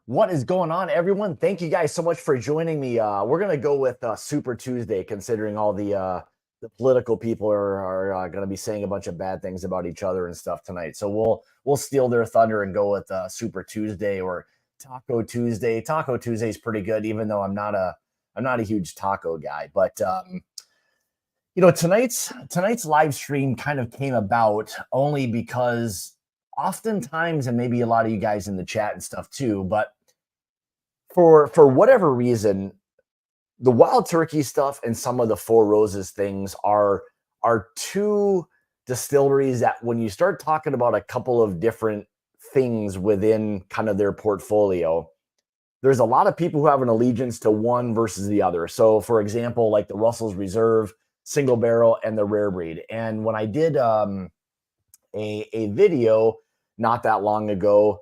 What is going on, everyone? Thank you guys so much for joining me. We're gonna go with Super Tuesday, considering all the political people are going to be saying a bunch of bad things about each other and stuff tonight. So we'll steal their thunder and go with Super Tuesday or Taco Tuesday. Taco Tuesday is pretty good, even though I'm not a huge taco guy. But tonight's live stream kind of came about only because oftentimes, and maybe a lot of you guys in the chat and stuff too, but for whatever reason, the wild turkey stuff and some of the Four Roses things are two distilleries that when you start talking about a couple of different things within kind of their portfolio, there's a lot of people who have an allegiance to one versus the other. So for example, like the Russell's Reserve, Single Barrel, and the Rare Breed. And when I did a video not that long ago,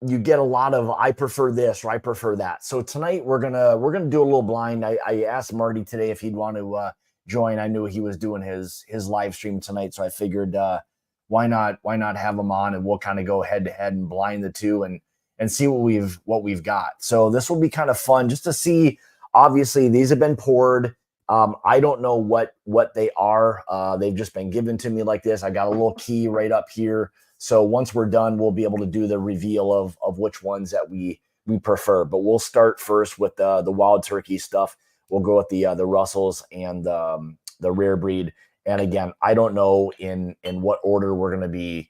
you get a lot of I prefer this or I prefer that. So tonight we're gonna do a little blind. I asked Marty today if he'd want to join. I knew he was doing his live stream tonight, so I figured why not have him on, and we'll kind of go head to head and blind the two and see what we've got. So this will be kind of fun just to see. Obviously, these have been poured. I don't know what they are. They've just been given to me like this. I got a little key right up here. So once we're done, we'll be able to do the reveal of which ones that we prefer. But we'll start first with the wild turkey stuff. We'll go with the Russells and the Rare Breed. And again, I don't know in what order we're going to be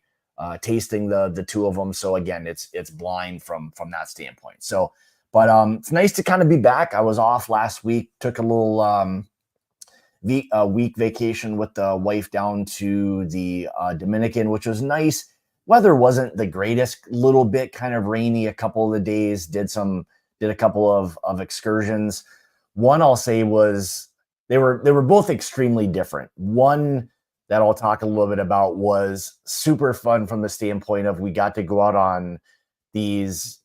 tasting the two of them. So again, it's blind from that standpoint. So, but it's nice to kind of be back. I was off last week. Took a little week vacation with the wife down to the Dominican, which was nice. Weather wasn't the greatest, little bit kind of rainy a couple of the days, did a couple of excursions. One I'll say was they were both extremely different. One that I'll talk a little bit about was super fun from the standpoint of we got to go out on these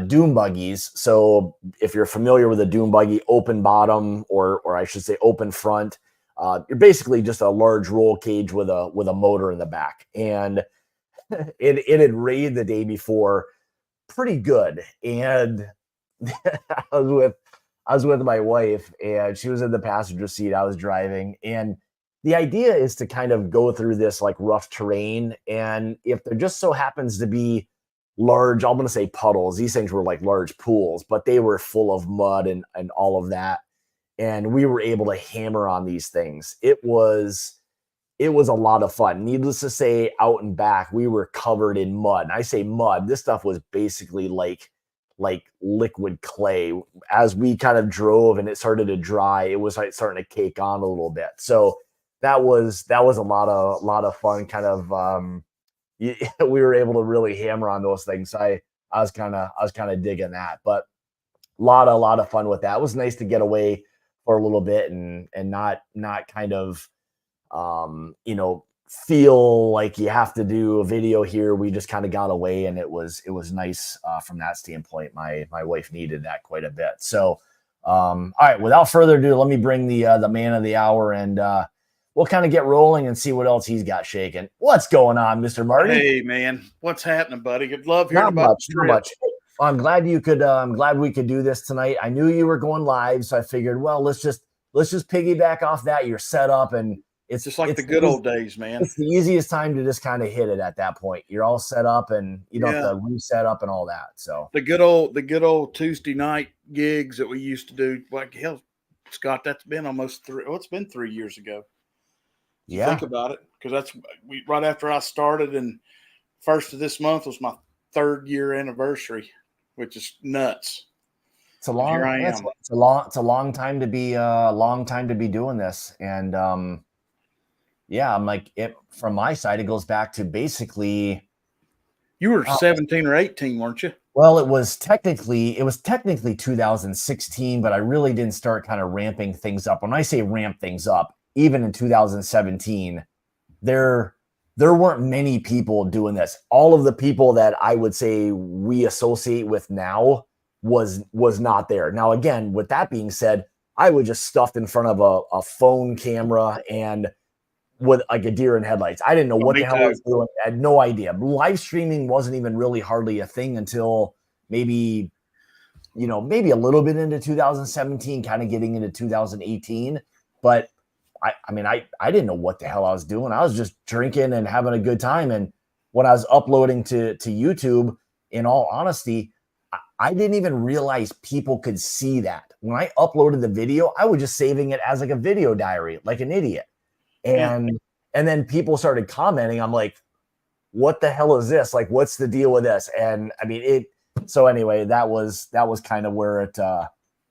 dune buggies. So if you're familiar with a dune buggy, open bottom, or I should say open front, you're basically just a large roll cage with a motor in the back. And it had rained the day before pretty good. And I was with my wife, and she was in the passenger seat. I was driving. And the idea is to kind of go through this like rough terrain. And if there just so happens to be large, I'm going to say puddles, these things were like large pools, but they were full of mud and all of that. And we were able to hammer on these things. It was a lot of fun. Needless to say, out and back, we were covered in mud. And I say mud, this stuff was basically like liquid clay. As we kind of drove and it started to dry, it was like starting to cake on a little bit. So that was a lot of fun. Kind of we were able to really hammer on those things. I was kind of digging that, but a lot of fun with that. It was nice to get away for a little bit and not kind of feel like you have to do a video here. We just kind of got away, and it was nice from that standpoint. My wife needed that quite a bit. So all right, without further ado, let me bring the man of the hour, and we'll kind of get rolling and see what else he's got shaking. What's going on, Mr. Marty? Hey man, what's happening, buddy? Good love hearing Not about much, not much. Well, I'm glad you could. I'm glad we could do this tonight. I knew you were going live, so I figured, well, let's just piggyback off that. You're set up, and it's just like the good old days, man. It's the easiest time to just kind of hit it at that point. You're all set up, and you don't have to reset up and all that. So the good old Tuesday night gigs that we used to do, like hell, Scott, that's been almost it's been 3 years ago. Yeah, think about it, because that's right after I started, and first of this month was my 3rd year anniversary, which is nuts. It's a long. It's a long time to be doing this, and yeah, I'm like it. From my side, it goes back to basically. You were 17 or 18, weren't you? Well, it was technically 2016, but I really didn't start kind of ramping things up. When I say ramp things up, even in 2017, there weren't many people doing this. All of the people that I would say we associate with now was not there. Now, again, with that being said, I was just stuffed in front of a phone camera and with like a deer in headlights. I didn't know what the hell I was doing. I had no idea. Live streaming wasn't even really hardly a thing until maybe, maybe a little bit into 2017, kind of getting into 2018. But I mean, I didn't know what the hell I was doing. I was just drinking and having a good time. And when I was uploading to YouTube, in all honesty, I didn't even realize people could see that. When I uploaded the video, I was just saving it as like a video diary, like an idiot. And then people started commenting. I'm like, what the hell is this? Like, what's the deal with this? And I mean, so anyway, that was kind of where it all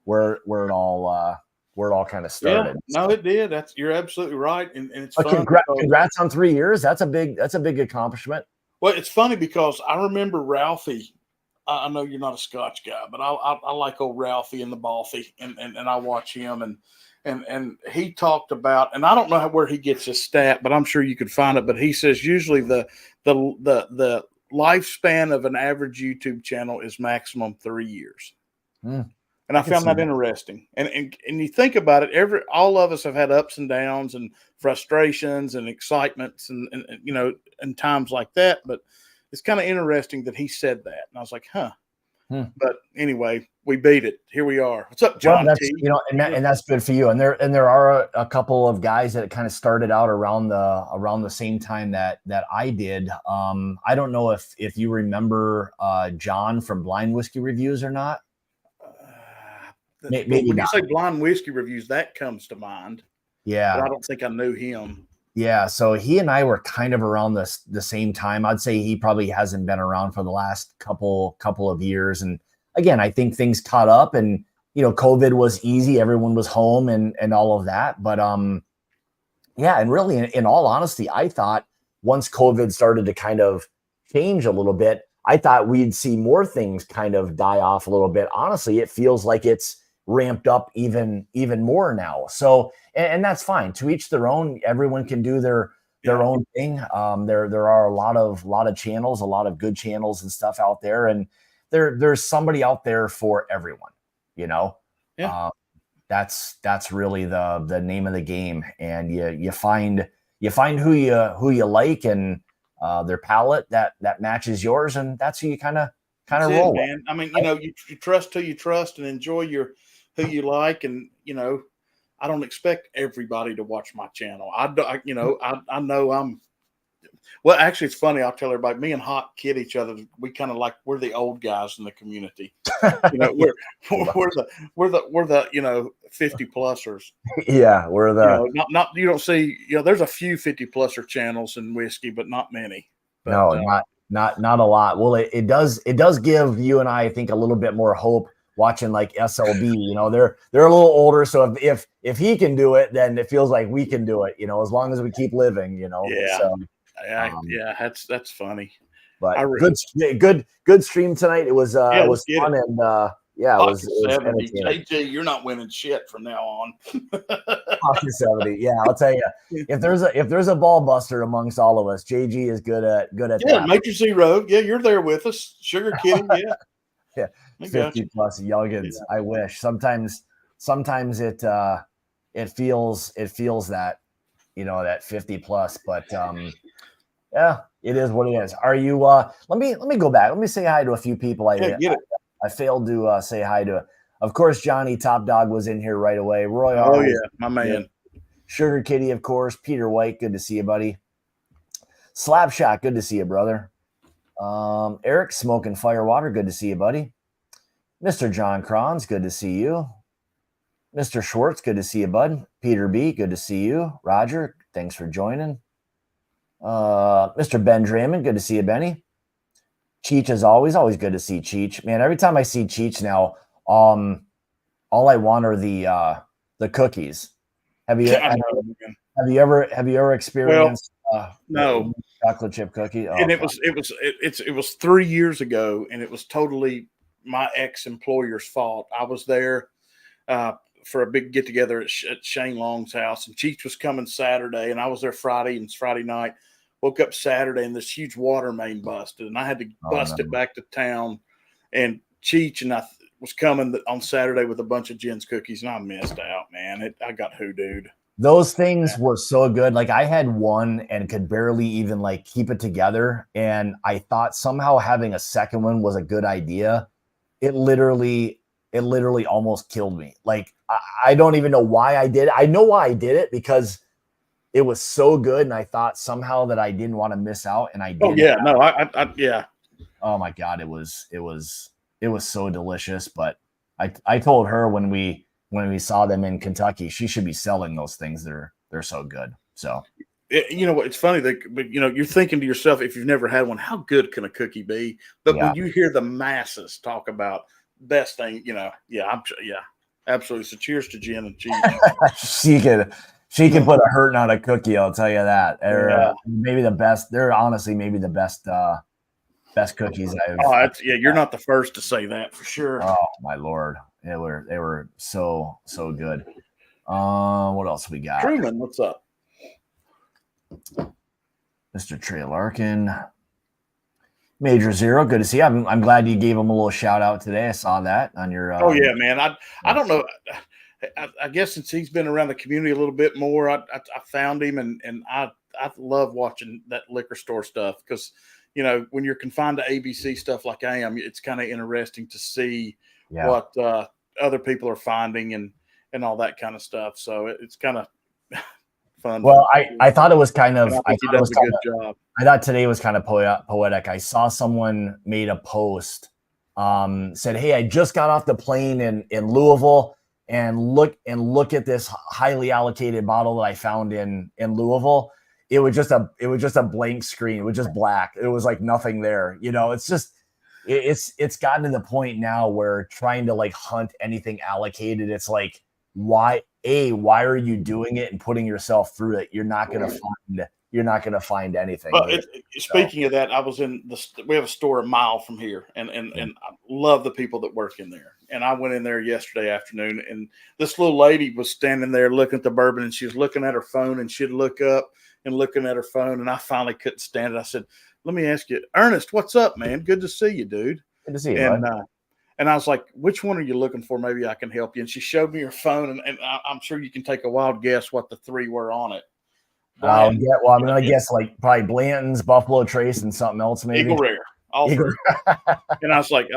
kind of started. Yeah, no, it did. You're absolutely right. And it's fun. Congrats on 3 years. That's a big accomplishment. Well, it's funny because I remember Ralphie. I know you're not a Scotch guy, but I like old Ralphie and the Balthy, and I watch him and he talked about, and I don't know where he gets his stat, but I'm sure you could find it. But he says usually the lifespan of an average YouTube channel is maximum 3 years. And I found that interesting. And you think about it, all of us have had ups and downs and frustrations and excitements and times like that. But it's kind of interesting that he said that. And I was like, huh. But anyway, we beat it. Here we are. What's up, John? Well, and that's good for you. And there are a couple of guys that kind of started out around the same time that I did. I don't know if you remember John from Blind Whiskey Reviews or not. Maybe when you say Blind Whiskey Reviews, that comes to mind. Yeah, but I don't think I knew him. Yeah, so he and I were kind of around the same time. I'd say he probably hasn't been around for the last couple of years. And again, I think things caught up, and COVID was easy. Everyone was home and all of that. But yeah, and really, in all honesty, I thought once COVID started to kind of change a little bit, I thought we'd see more things kind of die off a little bit. Honestly, it feels like it's ramped up even more now. So, and that's fine. To each their own. Everyone can do their own thing. There are a lot of channels, a lot of good channels and stuff out there, and there's somebody out there for everyone. That's really the name of the game, and you find who you like and their palate that matches yours, and that's who you kind of roll with. Man. I mean, you trust who you trust and enjoy who you like, and I don't expect everybody to watch my channel. I know I'm. Well, actually, it's funny. I'll tell everybody. Me and Hawk kid each other. We kind of like we're the old guys in the community. We're the 50-plussers. Yeah, we're the not you don't see there's a few 50-plusser channels in whiskey, but not many. But, no, not a lot. Well, it does give you and I think a little bit more hope watching like SLB. They're a little older, so if he can do it, then it feels like we can do it. As long as we keep living. Yeah. So, that's funny. But good stream tonight. It was fun, and it was 70. JG, you're not winning shit from now on. Pocket 70. Yeah, I'll tell you. If there's a ball buster amongst all of us, JG is good at that. Major Zero. Yeah, you're there with us. Sugar Kitty. Yeah. Yeah. 50+ youngins. I wish. Sometimes it feels that that 50+, but yeah, it is what it is. Are you let me go back. Let me say hi to a few people I failed to say hi to. Of course, Johnny Top Dog was in here right away. Roy, oh yeah, my man. Sugar Kitty, of course. Peter White, good to see you, buddy. Slapshot, good to see you, brother. Eric Smoking Firewater, good to see you, buddy. Mr. John Cron's, good to see you. Mr. Schwartz, good to see you, bud. Peter B, good to see you. Roger, thanks for joining. Mr. Ben Draymond, good to see you, Benny. Cheech, as always good to see Cheech. Man, every time I see Cheech now, all I want are the cookies. Have you ever experienced no chocolate chip cookie? And it was 3 years ago, and it was totally my ex-employer's fault. I was there for a big get together at Shane Long's house, and Cheech was coming Saturday, and I was there Friday, and it's Friday night. Woke up Saturday, and this huge water main busted, and I had to bust it back to town. And Cheech and I was coming on Saturday with a bunch of Jen's cookies, and I missed out, man. I got hoodooed. Those things were so good. Like, I had one and could barely even keep it together, and I thought somehow having a second one was a good idea. it literally almost killed me. Like I don't even know why I did it. I know why I did it, because it was so good, and I thought somehow that I didn't want to miss out, and I Oh did. yeah, no, yeah. Oh my God, it was so delicious. But I told her when we saw them in Kentucky, she should be selling those things. They're so good. So You know what? It's funny that, but you know, you're thinking to yourself, if you've never had one, how good can a cookie be? But yeah, when you hear the masses talk about best thing, you know, yeah, absolutely. So cheers to gin and cheese. she can put a hurting on a cookie. I'll tell you that. Or Yeah. maybe the best. They're honestly maybe the best cookies I've. Yeah, you're not the first to say that for sure. Oh my Lord, they were so good. What else we got? Truman, what's up? Mr. Trey Larkin, Major Zero, good to see you. I'm glad you gave him a little shout out today. I saw that on your. Oh yeah, man. I don't know. I guess since he's been around the community a little bit more, I found him, and I love watching that liquor store stuff, because you know, when you're confined to ABC stuff like I am, it's kind of interesting to see what other people are finding and all that kind of stuff. So it's kind of fun. Well, I thought it was kind of. I think he does a good job. I thought today was kind of poetic. I saw someone made a post, said, "Hey, I just got off the plane in Louisville, and look at this highly allocated bottle that I found in Louisville." It was just a blank screen. It was just black. It was like nothing there. You know, it's just it's gotten to the point now where trying to like hunt anything allocated, it's like, why are you doing it and putting yourself through it? You're not gonna find anything. Well, speaking of that, I was we have a store a mile from here, and I love the people that work in there. And I went in there yesterday afternoon, and this little lady was standing there looking at the bourbon, and she was looking at her phone, and she'd look up and looking at her phone, and I finally couldn't stand it. I said, "Let me ask you, Ernest, what's up, man? Good to see you, dude." Good to see you, bud. And I was like, "Which one are you looking for? Maybe I can help you." And she showed me her phone, and I'm sure you can take a wild guess what the three were on it. Yeah, well, I'm gonna guess like probably Blanton's, Buffalo Trace, and something else maybe. Eagle Rare, all three. And I was like,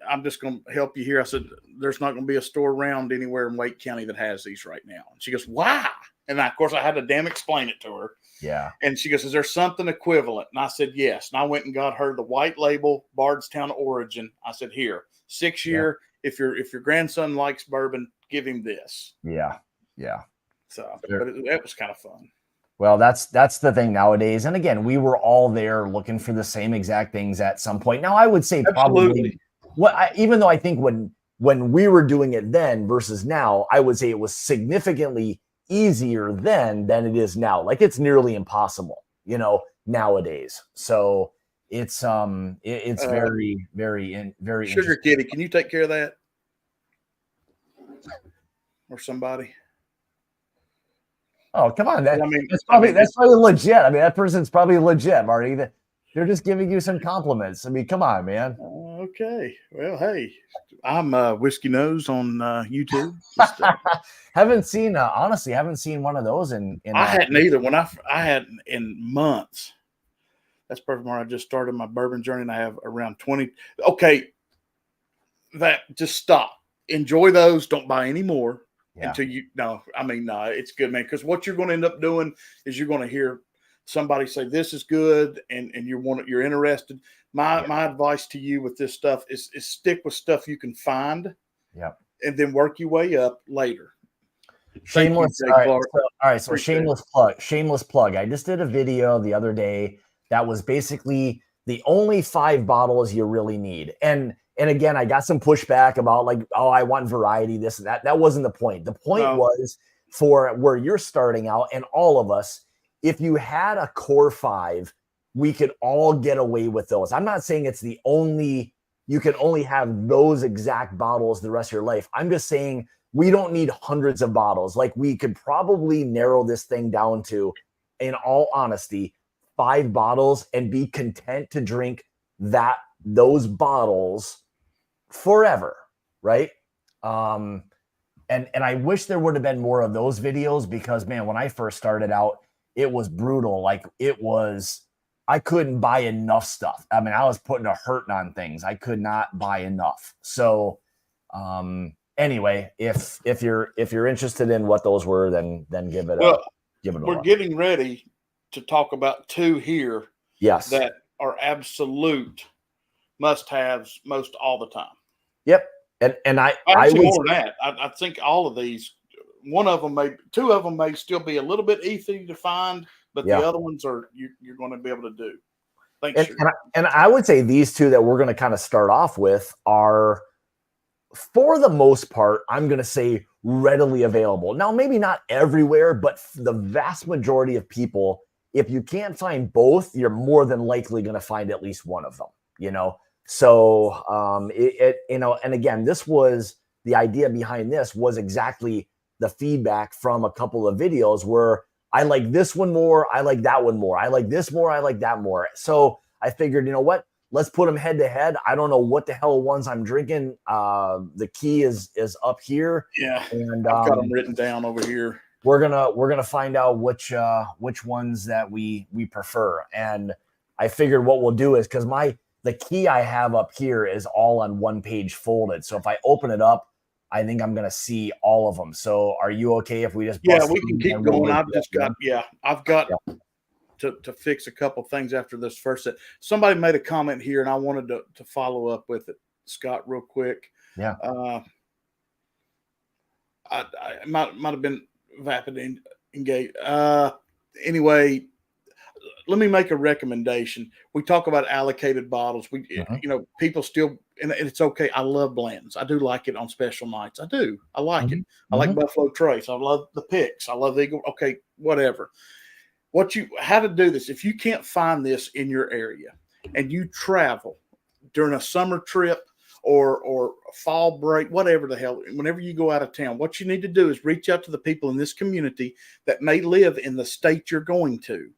I'm just gonna help you here. I said, "There's not gonna be a store around anywhere in Wake County that has these right now." And she goes, "Why?" And of course, I had to damn explain it to her. Yeah. And she goes, "Is there something equivalent?" And I said, "Yes." And I went and got her the white label Bardstown Origin. I said, "Here, 6 year. Yeah. If your grandson likes bourbon, give him this." Yeah. So, but that was kind of fun. Well, that's the thing nowadays. And again, we were all there looking for the same exact things at some point. Now, I would say probably even though I think when we were doing it then versus now, I would say it was significantly easier then than it is now. Like it's nearly impossible, nowadays. So it's very, very, very Sugar Kitty. Can you take care of that? Or somebody? Oh, come on. That's probably legit. I mean, that person's probably legit, Marty. They're just giving you some compliments. I mean, come on, man. Okay. Well, hey, I'm Whiskey Nose on YouTube. Honestly, haven't seen one of those in I hadn't either. When I hadn't in months. That's perfect, Marty. I just started my bourbon journey, and I have around 20. Okay. Just stop. Enjoy those. Don't buy any more. Yeah. Until no, it's good, man. Because what you're going to end up doing is you're going to hear somebody say this is good, and you're interested. My advice to you with this stuff is stick with stuff you can find, and then work your way up later. Shameless. All right. So shameless plug. I just did a video the other day that was basically the only 5 bottles you really need, and again, I got some pushback about like, oh, I want variety, this and that. That wasn't the point. The point was for where you're starting out, and all of us, if you had a core 5, we could all get away with those. I'm not saying it's you can only have those exact bottles the rest of your life. I'm just saying we don't need hundreds of bottles. Like we could probably narrow this thing down to, in all honesty, 5 bottles and be content to drink those bottles forever, right? And I wish there would have been more of those videos, because man, when I first started out, it was brutal. Like it was I couldn't buy enough stuff. I mean, I was putting a hurting on things. I could not buy enough. So anyway, if you're interested in what those were, then give it a we're look. getting ready to talk about two here. Yes. That are absolute must-haves most all the time. Yep. And I actually would more than that. I think all of these, two of them may still be a little bit easy to find, but the other ones are you're going to be able to do. Thanks. And I would say these two that we're going to kind of start off with are, for the most part, I'm going to say readily available. Now, maybe not everywhere, but the vast majority of people, if you can't find both, you're more than likely going to find at least one of them, you know? So, and again, this was the idea behind this was exactly the feedback from a couple of videos where I like this one more. I like that one more. I like this more. I like that more. So I figured, you know what? Let's put them head to head. I don't know what the hell ones I'm drinking. The key is up here. Yeah, and I've got them written down over here. We're gonna find out which ones that we prefer. And I figured what we'll do is, because the key I have up here is all on one page folded. So if I open it up, I think I'm gonna see all of them. So are you okay if we just we can keep going? I've got to fix a couple things after this first set. Somebody made a comment here, and I wanted to follow up with it, Scott, real quick. Yeah. I might have been vapid engaged. Anyway, let me make a recommendation. We talk about allocated bottles. People still, and it's okay. I love blends. I do like it on special nights. I do. I like it. I like Buffalo Trace. I love the picks. I love the Eagle. Okay, whatever. How to do this. If you can't find this in your area and you travel during a summer trip or a fall break, whatever the hell, whenever you go out of town, what you need to do is reach out to the people in this community that may live in the state you're going to.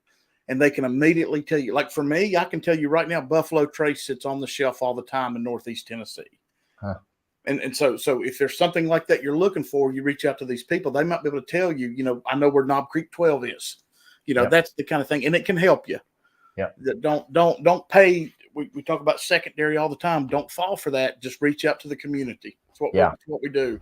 And they can immediately tell you. Like for me, I can tell you right now, Buffalo Trace sits on the shelf all the time in Northeast Tennessee. Huh. And so if there's something like that you're looking for, you reach out to these people. They might be able to tell you, I know where Knob Creek 12 is. That's the kind of thing. And it can help you. Yeah. Don't pay. We talk about secondary all the time. Don't fall for that. Just reach out to the community. That's what we do.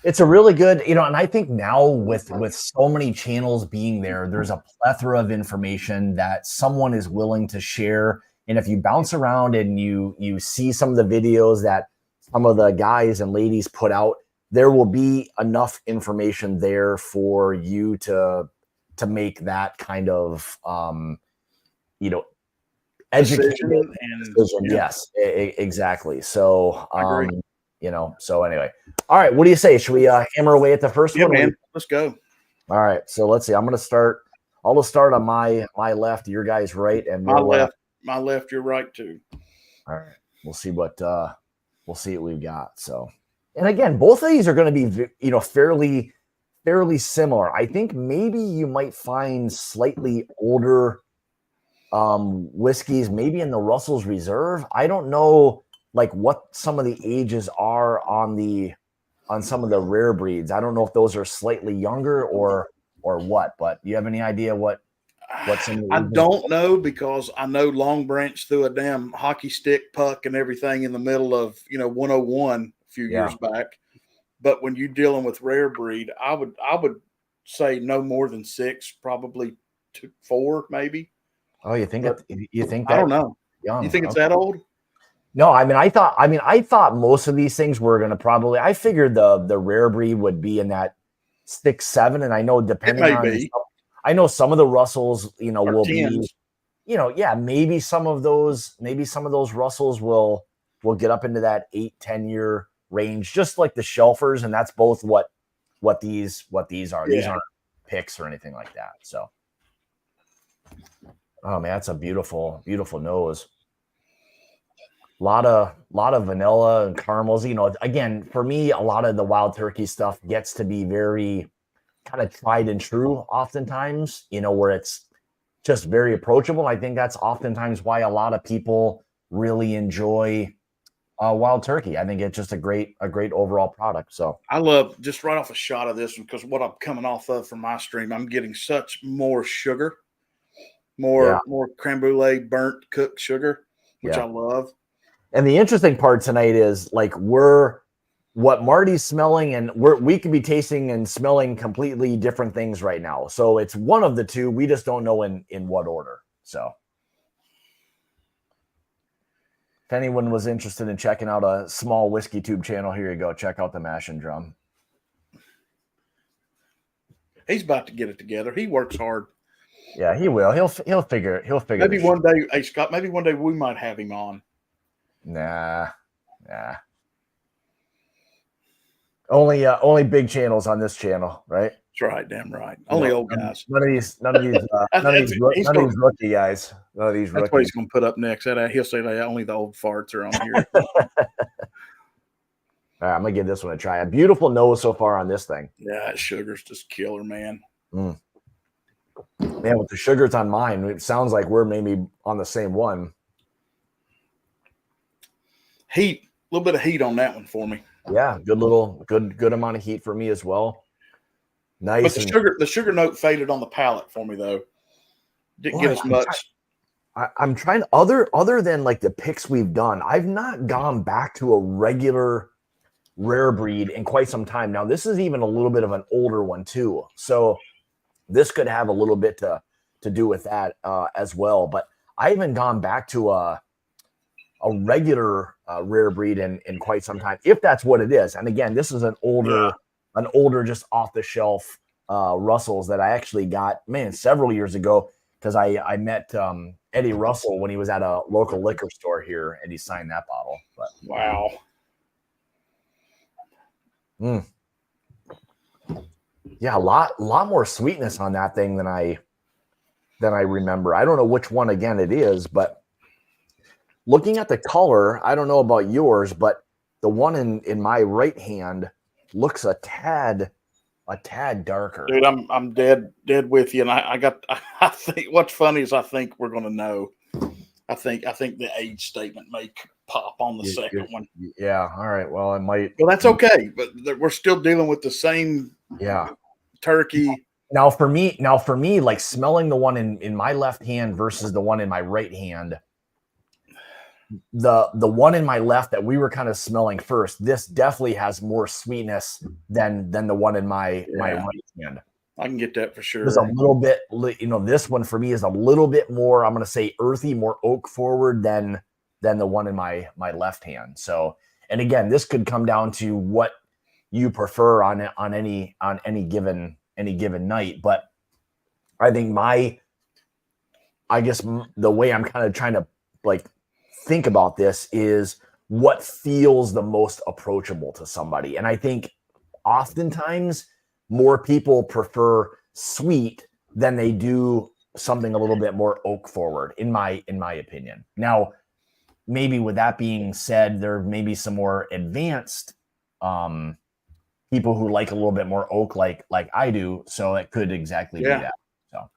It's a really good, and I think now with so many channels being there's a plethora of information that someone is willing to share. And if you bounce around and you see some of the videos that some of the guys and ladies put out, there will be enough information there for you to make that kind of, educated decision. Yes, exactly. So, so anyway, all right. What do you say? Should we hammer away at the first one? Man, let's go. All right. So let's see. I'm going to start. I'll start on my left, your guys' right, and my left, your right too. All right. We'll see what we've got. So, and again, both of these are going to be fairly similar. I think maybe you might find slightly older whiskeys, maybe in the Russell's Reserve. I don't know like what some of the ages are on some of the rare breeds. I don't know if those are slightly younger or what, but do you have any idea what some I don't know, because I know Long Branch threw a damn hockey stick puck and everything in the middle of 101 a few years back. But when you're dealing with rare breed, I would say no more than 6, probably 4 maybe. Oh, you think that? I don't know. Young? You think it's that old? No, I thought most of these things were going to probably. I figured the rare breed would be in that 6, 7, and I know depending on. I know some of the Russells, will 10s. Be, maybe some of those Russells will get up into that 8, 10 year range, just like the Shelfers, and that's both what these are. Yeah. These aren't picks or anything like that. So. Oh man, that's a beautiful, beautiful nose. A lot of vanilla and caramels. Again, for me, a lot of the Wild Turkey stuff gets to be very kind of tried and true oftentimes, where it's just very approachable. I think that's oftentimes why a lot of people really enjoy Wild Turkey. I think it's just a great overall product. So I love just right off a shot of this one, because what I'm coming off of from my stream, I'm getting such more sugar. Yeah. more creme brulee, burnt cooked sugar, which Yeah. I love. And the interesting part tonight is like what Marty's smelling, and we could be tasting and smelling completely different things right now. So it's one of the two. We just don't know in what order. So if anyone was interested in checking out a small whiskey tube channel, here you go. Check out the Mash and Drum. He's about to get it together. He works hard. Yeah, he will. He'll figure. Maybe this one day, hey Scott. Maybe one day we might have him on. Nah. Only big channels on this channel, right? That's right, damn right. Only old guys. None of these rookie guys. None of these That's rookies. what he's going to put up next. He'll say that only the old farts are on here. All right, I'm gonna give this one a try. A beautiful nose so far on this thing. Yeah, that sugar's just killer, man. Man, with the sugars on mine, it sounds like we're maybe on the same one. Heat, a little bit of heat on that one for me. Yeah, good amount of heat for me as well. Nice. But the sugar note faded on the palate for me though. Didn't get as much. I'm trying other than like the picks we've done. I've not gone back to a regular rare breed in quite some time. Now this is even a little bit of an older one too, so this could have a little bit to do with that as well. But I haven't gone back to a regular rare breed in quite some time, if that's what it is. And again, this is an older just off the shelf Russells that I actually got several years ago, because I met Eddie Russell when he was at a local liquor store here, and he signed that bottle. But wow. Yeah, a lot more sweetness on that thing than I remember. I don't know which one again it is, but looking at the color, I don't know about yours, but the one in my right hand looks a tad darker. Dude, I'm dead with you. And I think what's funny is I think we're gonna know. I think the age statement may pop on the second one. Yeah. All right. Well, it might. Well, that's okay, but we're still dealing with the same turkey. Now for me, like smelling the one in my left hand versus the one in my right hand, the one in my left that we were kind of smelling first, this definitely has more sweetness than the one in my right hand. I can get that for sure. There's a little bit, this one for me is a little bit more, I'm going to say earthy, more oak forward than the one in my left hand. So, and again, this could come down to what you prefer on any given night. But I think the way I'm kind of trying to like think about this is what feels the most approachable to somebody. And I think oftentimes more people prefer sweet than they do something a little bit more oak forward, in my opinion. Now, maybe with that being said, there may be some more advanced people who like a little bit more oak, like I do. So it could exactly be that. So,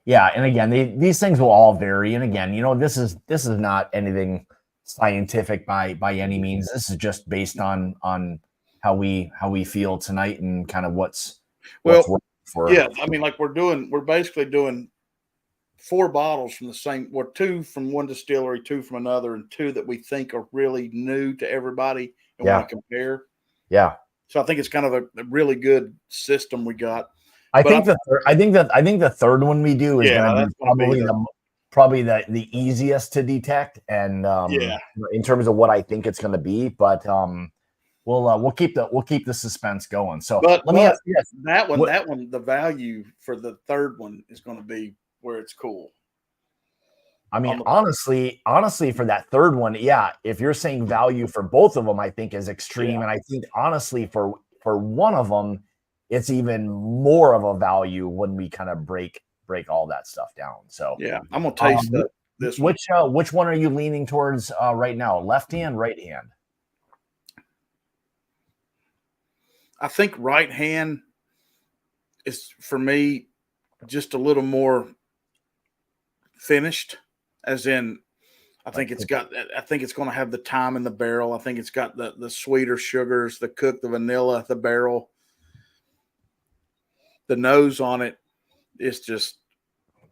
yeah, and again, these things will all vary. And again, this is not anything scientific by any means. This is just based on how we feel tonight and kind of what's for. Yeah, I mean, like we're basically doing 4 bottles from the same, or 2 from one distillery, 2 from another, and 2 that we think are really new to everybody and want to compare. Yeah. So I think it's kind of a really good system we got. I think the third one we do is going to be probably the easiest to detect, and in terms of what I think it's going to be, but we'll keep the suspense going. So let me ask you this. That one, the value for the third one is going to be where it's cool. I mean, honestly, for that third one, if you're saying value for both of them, I think is extreme, and I think honestly for one of them, it's even more of a value when we kind of break all that stuff down. So I'm gonna taste this one. Which one are you leaning towards right now? Left hand, right hand? I think right hand is for me just a little more finished, as in I think it's going to have the time in the barrel. I think it's got the sweeter sugars, the vanilla, the barrel. The nose on it is just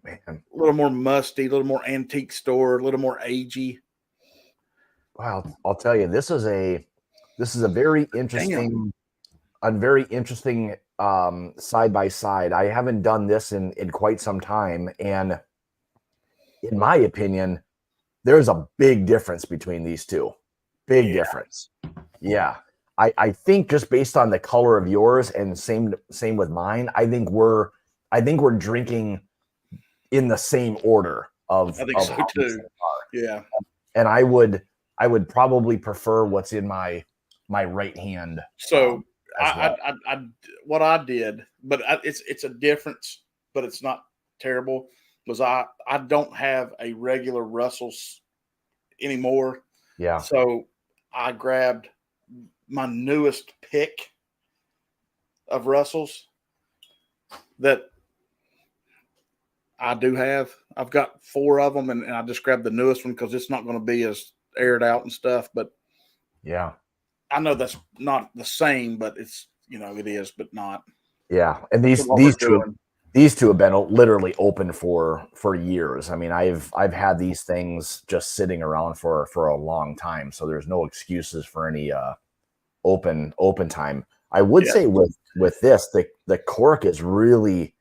Man. a little more musty, a little more antique store, a little more agey. Wow, I'll tell you, this is a very interesting, side by side. I haven't done this in quite some time, and in my opinion, there's a big difference between these two. Big difference. Yeah. I think just based on the color of yours and same with mine, I think we're drinking in the same order of I think so how these too. things are. Yeah. And I would probably prefer what's in my right hand. So as well. I what I did, but it's a difference, but it's not terrible. Was I don't have a regular Russell's anymore. Yeah. So I grabbed my newest pick of Russell's that I do have. I've got 4 of them, and I just grabbed the newest one because it's not going to be as aired out and stuff. But Yeah. I know that's not the same, but it's, it is, but not. Yeah. And these two have been literally open for years. I mean, I've had these things just sitting around for a long time, so there's no excuses for any open time. I would say with this, the cork is really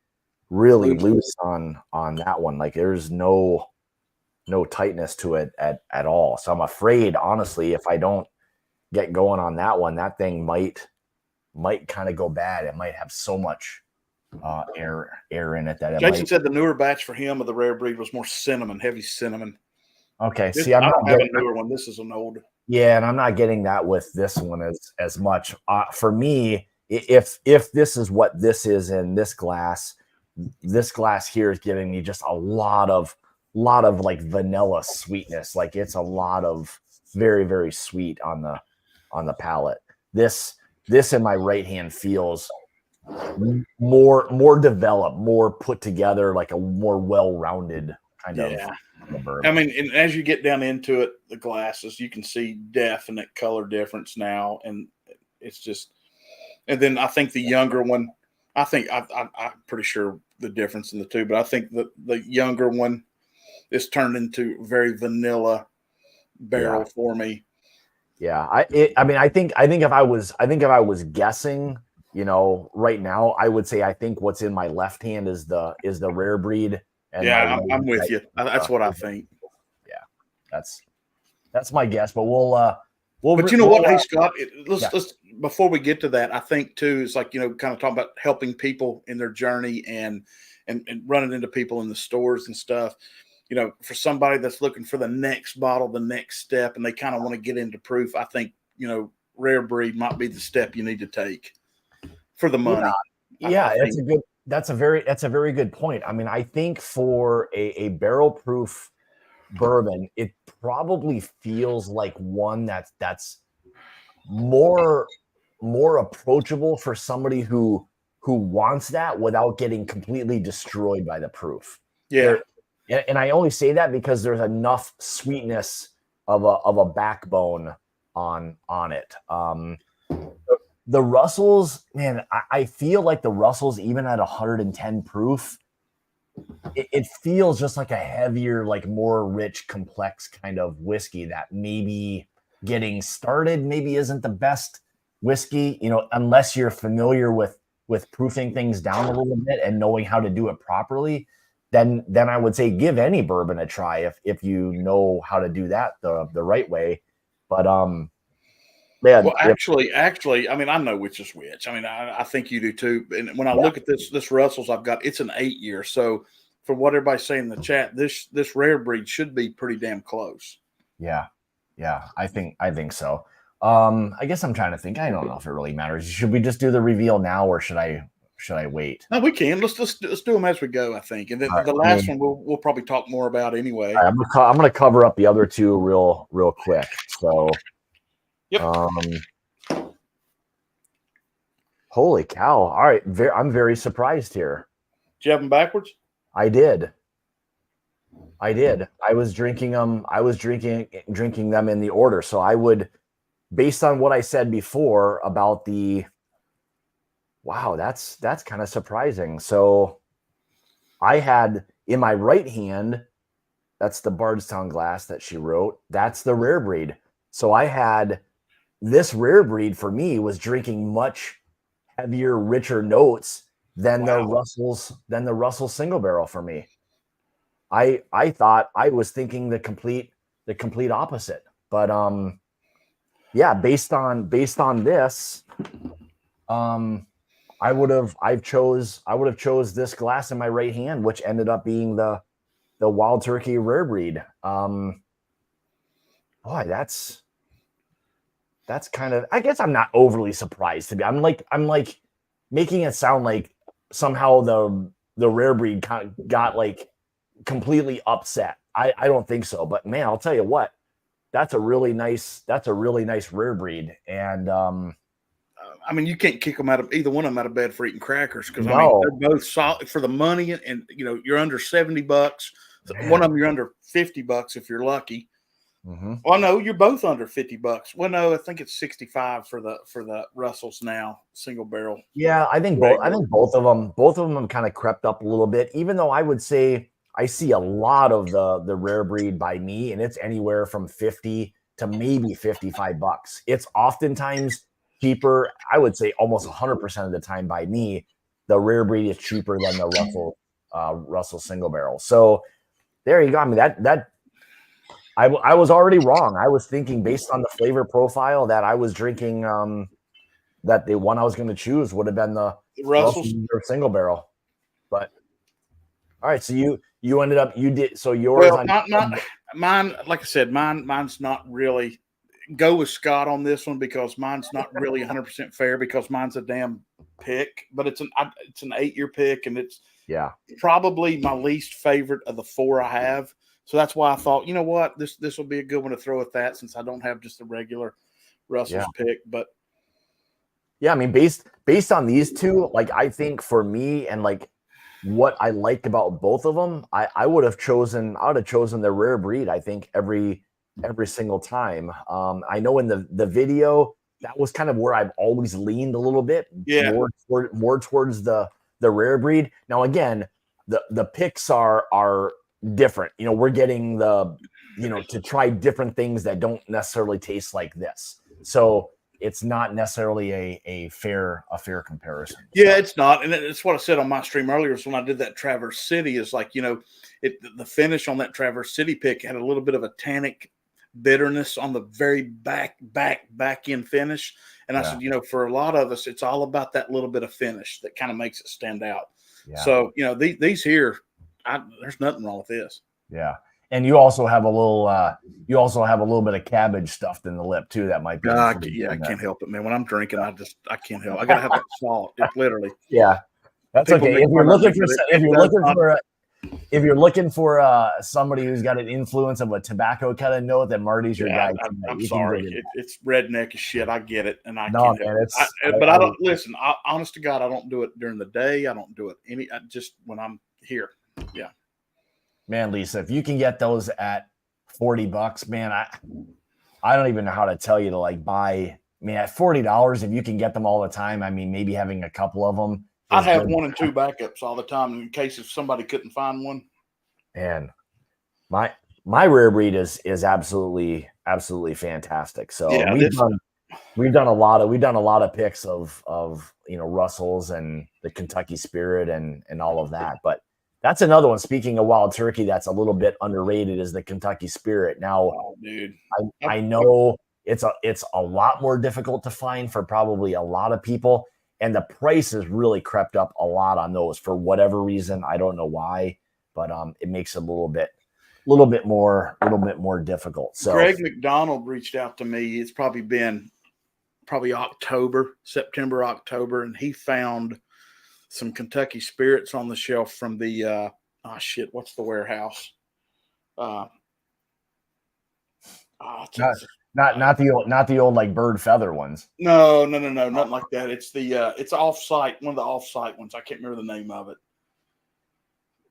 loose on that one. Like there's no tightness to it at all. So I'm afraid, honestly, if I don't get going on that one, that thing might kind of go bad. It might have so much air in it that Jason said the newer batch for him of the rare breed was more heavy cinnamon. Okay, I don't have a newer one. This is an old. Yeah, and I'm not getting that with this one as much. For me, if this is what this is in this glass here is giving me just a lot of like vanilla sweetness. Like it's a lot of very, very sweet on the palate. This in my right hand feels more developed, more put together, like a more well-rounded kind of bourbon. I mean, and as you get down into it, the glasses, you can see definite color difference now, and it's just. And then I think the younger one, I'm pretty sure the difference in the two, but I think the younger one is turned into very vanilla barrel for me. Yeah, I think if I was guessing, right now, I would say I think what's in my left hand is the rare breed. And I'm with you. That's what I think. Yeah, that's my guess. But But you know what, hey Scott, let's before we get to that, I think too, it's like kind of talking about helping people in their journey and running into people in the stores and stuff. For somebody that's looking for the next bottle, the next step, and they kind of want to get into proof, I think rare breed might be the step you need to take for the money. Yeah, that's a very good point. I mean, I think for a barrel proof bourbon, it probably feels like one that's more approachable for somebody who wants that without getting completely destroyed by the proof. Yeah. And I only say that because there's enough sweetness of a backbone on it. The Russells, man, I feel like the Russells, even at 110 proof, it feels just like a heavier, like more rich, complex kind of whiskey that maybe getting started maybe isn't the best whiskey, unless you're familiar with proofing things down a little bit and knowing how to do it properly. Then I would say give any bourbon a try if you know how to do that the right way. But man, well, actually, I mean, I know which is which. I mean, I think you do too. And when I look at this Russell's I've got, it's an 8 year. So from what everybody's saying in the chat, this rare breed should be pretty damn close. Yeah, I think so. I guess I'm trying to think. I don't know if it really matters. Should we just do the reveal now, or should I wait? No, we can. Let's do them as we go, I think. And then the last one we'll probably talk more about anyway. Right, I'm gonna cover up the other two real quick. So, yep. Holy cow! All right, I'm very surprised here. Did you have them backwards? I did. I was drinking them. I was drinking them in the order. So I would, based on what I said before about the Wow, that's kind of surprising. So I had in my right hand, that's the Bardstown glass that she wrote. That's the rare breed. So I had this rare breed for me was drinking much heavier, richer notes than Wow. the Russell single barrel for me. I thought I was thinking the complete opposite. But yeah, based on this, um I would have chose this glass in my right hand, which ended up being the Wild Turkey rare breed. Boy, that's kind of, I guess I'm not overly surprised to be. I'm like making it sound like somehow the rare breed got like completely upset. I don't think so, but man, I'll tell you what, that's a really nice rare breed. And I mean, you can't kick them out of either one of them out of bed for eating crackers because I mean no, they're both solid for the money, and you know you're under $70. One man. of them you're under $50 if you're lucky. Mm-hmm. Well, no, you're both under $50. Well, no, I think it's 65 for the Russells now, single barrel. Yeah, I Regular. think both of them have kind of crept up a little bit, even though I would say I see a lot of the rare breed by me, and it's anywhere from 50 to maybe $55. It's oftentimes cheaper. I would say almost 100% of the time by me, the rare breed is cheaper than the Russell single barrel. So there you go. I mean I was already wrong. I was thinking based on the flavor profile that I was drinking that the one I was going to choose would have been the The Russell Russells. single barrel. But all right, so you ended up you did so yours Well, on not mine. Like I said, mine's not really. Go with Scott on this one because mine's not really 100% fair because mine's a damn pick, but it's an 8-year pick, and it's yeah probably my least favorite of the four I have. So that's why I thought, you know what, this will be a good one to throw at that since I don't have just a regular yeah Russell's pick. But yeah. I mean based on these two, like I think for me and like what I liked about both of them, I would have chosen the rare breed. I think every single time. I know in the video that was kind of where I've always leaned a little bit yeah, more towards the rare breed. Now again, the picks are different. You know, we're getting to try different things that don't necessarily taste like this. So it's not necessarily a fair comparison. yeah, So it's not, and it's what I said on my stream earlier. So when I did that Traverse City, is like the finish on that Traverse City pick had a little bit of a tannic bitterness on the very back end finish. And I yeah, said, for a lot of us, it's all about that little bit of finish that kind of makes it stand out. yeah, So these here, there's nothing wrong with this. yeah. And you also have a little bit of cabbage stuffed in the lip too. That might be I can't help it, man. When I'm drinking, I can't help. I gotta have that salt. It literally. yeah, that's People okay. make fun of me, but If it you're does looking not. for somebody who's got an influence of a tobacco kind of note, then Marty's your Yeah, guy tonight. I'm You can sorry. dig it. It's redneck as shit. I get it, and I No, can't help man, it. But I don't listen. Honest to God, I don't do it during the day. I don't do it just when I'm here. Yeah. man, Lisa, if you can get those at $40, man, I don't even know how to tell you to like buy. I mean, at $40, if you can get them all the time, I mean, maybe having a couple of them I is have good. 1 and 2 backups all the time in case if somebody couldn't find one. And my rare breed is absolutely fantastic. So Yeah, we've done a lot of picks of Russells and the Kentucky Spirit and all of that. But that's another one. Speaking of wild turkey, that's a little bit underrated is the Kentucky Spirit. Now oh, dude. I know it's a lot more difficult to find for probably a lot of people, and the price has really crept up a lot on those for whatever reason. I don't know why, but it makes it a little bit more difficult. So Greg McDonald reached out to me. It's probably been September, October, and he found some Kentucky Spirits on the shelf from the what's the warehouse? not the old like bird feather ones. No, nothing like that. It's it's offsite, one of the offsite ones. I can't remember the name of it.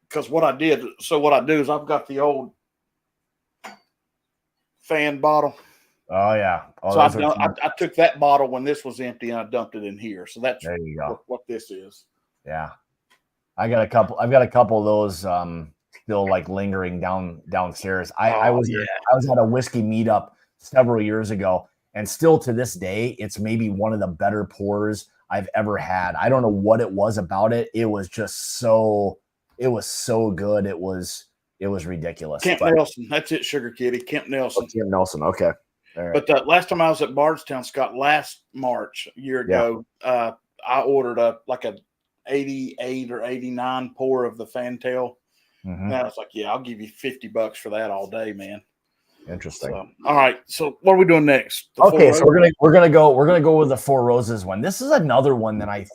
Because what I do is I've got the old fan bottle. Oh yeah. Oh, So those are I took that bottle when this was empty and I dumped it in here. So that's there you go. what this is. Yeah. I've got a couple of those still like lingering downstairs. I Oh was yeah. I was at a whiskey meetup several years ago, and still to this day, it's maybe one of the better pours I've ever had. I don't know what it was about it. It was just so good. It was ridiculous. Camp But Nelson. That's it, Sugar Kitty. Camp Nelson. Tim Nelson. Okay. All right. But last time I was at Bardstown, Scott, last March, a year Yeah. ago, I ordered a 88 or 89 pour of the Fantail. Mhm. And I was like, yeah, I'll give you $50 for that all day, man. Interesting. So, all right. So what are we doing next? Okay, so we're gonna go with the Four Roses one. This is another one that I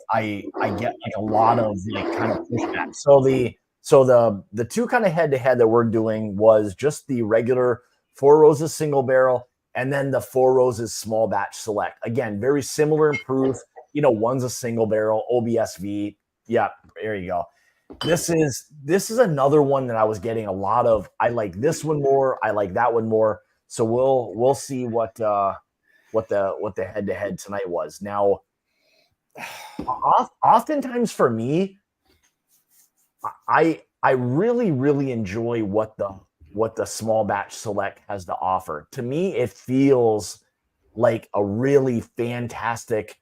get like a lot of like kind of pushback. So the two kind of head to head that we're doing was just the regular Four Roses single barrel and then the Four Roses small batch select. Again, very similar in proof. You know, one's a single barrel OBSV. Yeah, there you go. This is another one that I was getting a lot of. I like this one more. I like that one more. So we'll see what the head to head tonight was. Now, oftentimes for me, I really enjoy what the small batch select has to offer. To me, it feels like a really fantastic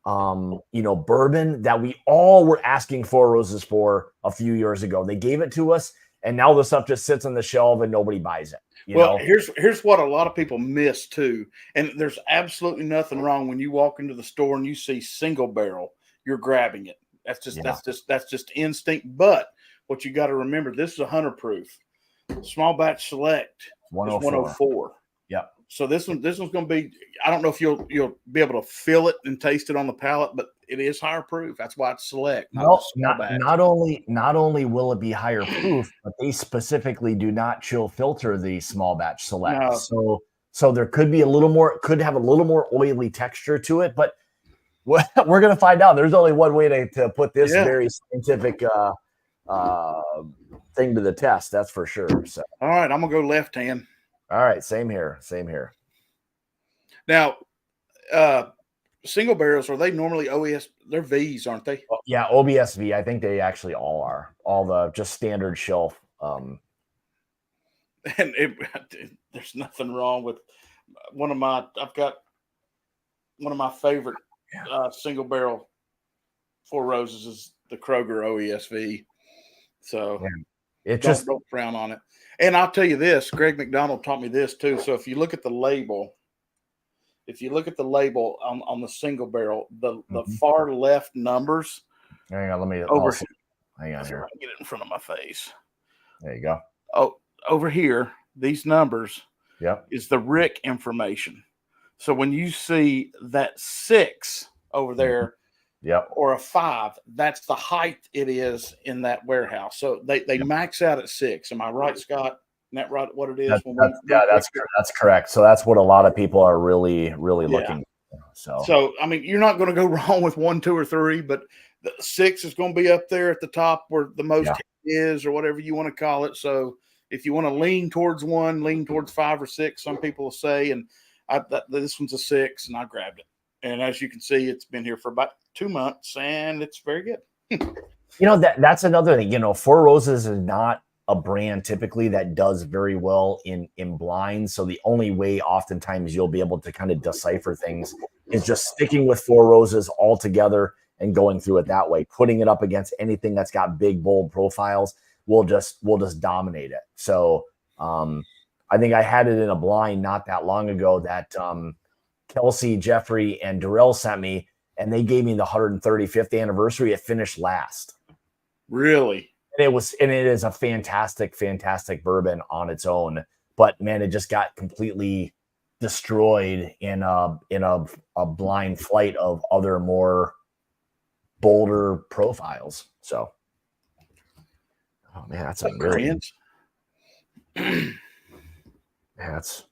bourbon that we all were asking Four Roses for a few years ago. They gave it to us, and now the stuff just sits on the shelf and nobody buys it. You know? Here's what a lot of people miss too, and there's absolutely nothing wrong when you walk into the store and you see single barrel, you're grabbing it. That's just instinct. But what you got to remember, this is 100 proof. Small batch select is 104. Yep. So this one's going to be. I don't know if you'll be able to feel it and taste it on the palate, but it is higher proof. That's why it's select. Not only will it be higher proof, but they specifically do not chill filter the small batch select. No. So there could be could have a little more oily texture to it, but we're going to find out. There's only one way to put this very scientific thing to the test. That's for sure. So all right, I'm gonna go left hand. All right, same here. Now, single barrels, are they normally OES? They're V's, aren't they? Yeah, OBSV. I think they actually all are. All the just standard shelf. And there's nothing wrong with I've got one of my favorite single barrel Four Roses is the Kroger OESV. So don't frown on it. And I'll tell you this, Greg McDonald taught me this too. So if you look at the label, on the single barrel, the far left numbers. Hang on, let me hang on here. Get it in front of my face. There you go. Oh, over here, these numbers is the Rick information. So when you see that 6 over there, or a 5, that's the height it is in that warehouse. So they max out at 6. Am I right, Scott? Isn't that right? What it is? That's correct. So that's what a lot of people are really looking for. So I mean, you're not going to go wrong with 1, 2, or 3, but the 6 is going to be up there at the top where the most is, or whatever you want to call it. So if you want to lean towards 1, lean towards 5 or 6, some people will say, and this one's a 6, and I grabbed it. And as you can see, it's been here for about 2 months, and it's very good. That's another thing. Four Roses is not a brand typically that does very well in blind. So the only way oftentimes you'll be able to kind of decipher things is just sticking with Four Roses altogether and going through it that way. Putting it up against anything that's got big, bold profiles will just dominate it. So I think I had it in a blind not that long ago that Kelsey, Jeffrey, and Darrell sent me, and they gave me the 135th anniversary. It finished last. Really? And it is a fantastic bourbon on its own. But man, it just got completely destroyed in a blind flight of other more bolder profiles. So, oh man, that's a really. That's.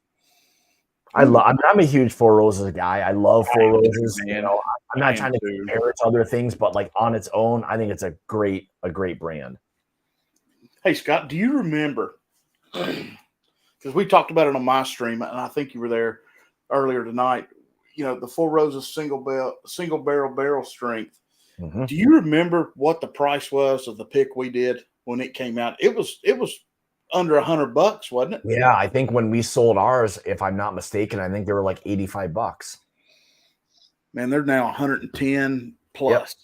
I'm a huge Four Roses guy. I love Four Roses. I'm not trying to compare it to other things, but like on its own, I think it's a great brand. Hey Scott, do you remember? Because we talked about it on my stream, and I think you were there. earlier tonight. You know, the Four Roses single barrel strength. Mhm. Do you remember what the price was of the pick we did when it came out? It was under $100, wasn't it? Yeah, I think when we sold ours, if I'm not mistaken, I think they were like $85. Man, they're now 110 Yep. plus.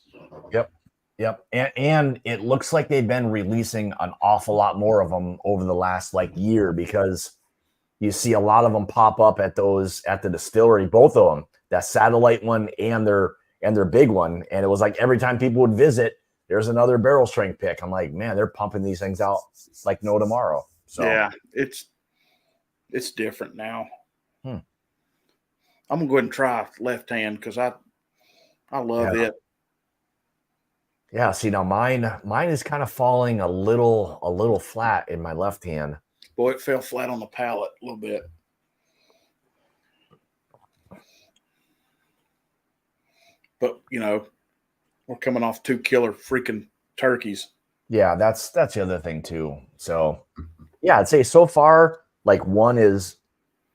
Yep. Yep. And it looks like they've been releasing an awful lot more of them over the last like year, because you see a lot of them pop up at the distillery, both of them, that satellite one and their big one. And it was like every time people would visit, there's another barrel strength pick. I'm like, man, they're pumping these things out like no tomorrow. So Yeah, it's different now. Hmm. I'm gonna go ahead and try left hand because I love it. Yeah, see now mine is kind of falling a little flat in my left hand. Boy, it fell flat on the palate a little bit. But you know, we're coming off 2 killer freaking turkeys. Yeah, that's the other thing too. So yeah, I'd say so far, like one is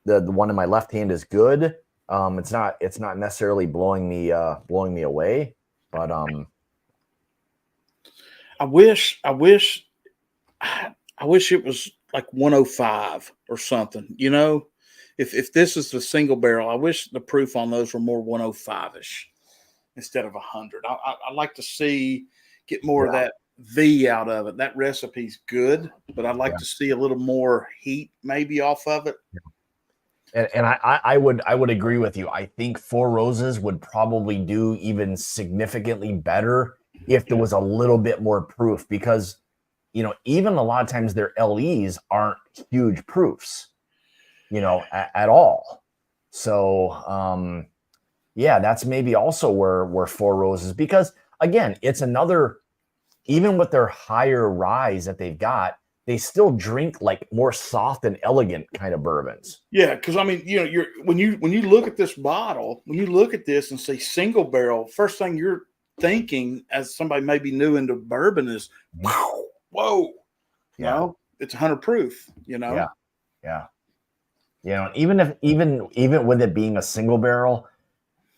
the one in my left hand is good. It's not necessarily blowing me away, but I wish it was like 105 or something. You know, if this is the single barrel, I wish the proof on those were more 105ish instead of 100. I like to get more of that V out of it. That recipe's good, but I'd like to see a little more heat maybe off of it. And I would agree with you. I think Four Roses would probably do even significantly better if there was a little bit more proof, because you know, even a lot of times their LEs aren't huge proofs, you know, at all. So yeah, that's maybe also where Four Roses, because again, it's another, even with their higher ryes that they've got, they still drink like more soft and elegant kind of bourbons. Yeah, because I mean, you know, when you look at this bottle, when you look at this and say single barrel, first thing you're thinking as somebody maybe new into bourbon is, wow, whoa, Yeah. no, it's 100 proof. You know, Yeah. You know, even with it being a single barrel,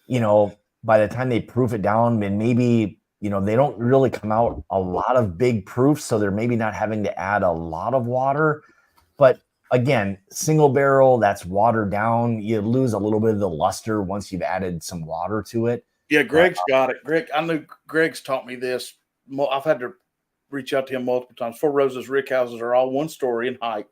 you know, by the time they proof it down, and maybe, you know, they don't really come out a lot of big proofs, so they're maybe not having to add a lot of water. But again, single barrel that's watered down, you lose a little bit of the luster once you've added some water to it. Yeah, Greg's got it. I knew Greg's taught me this. I've had to reach out to him multiple times. Four Roses rickhouses are all 1 story in height.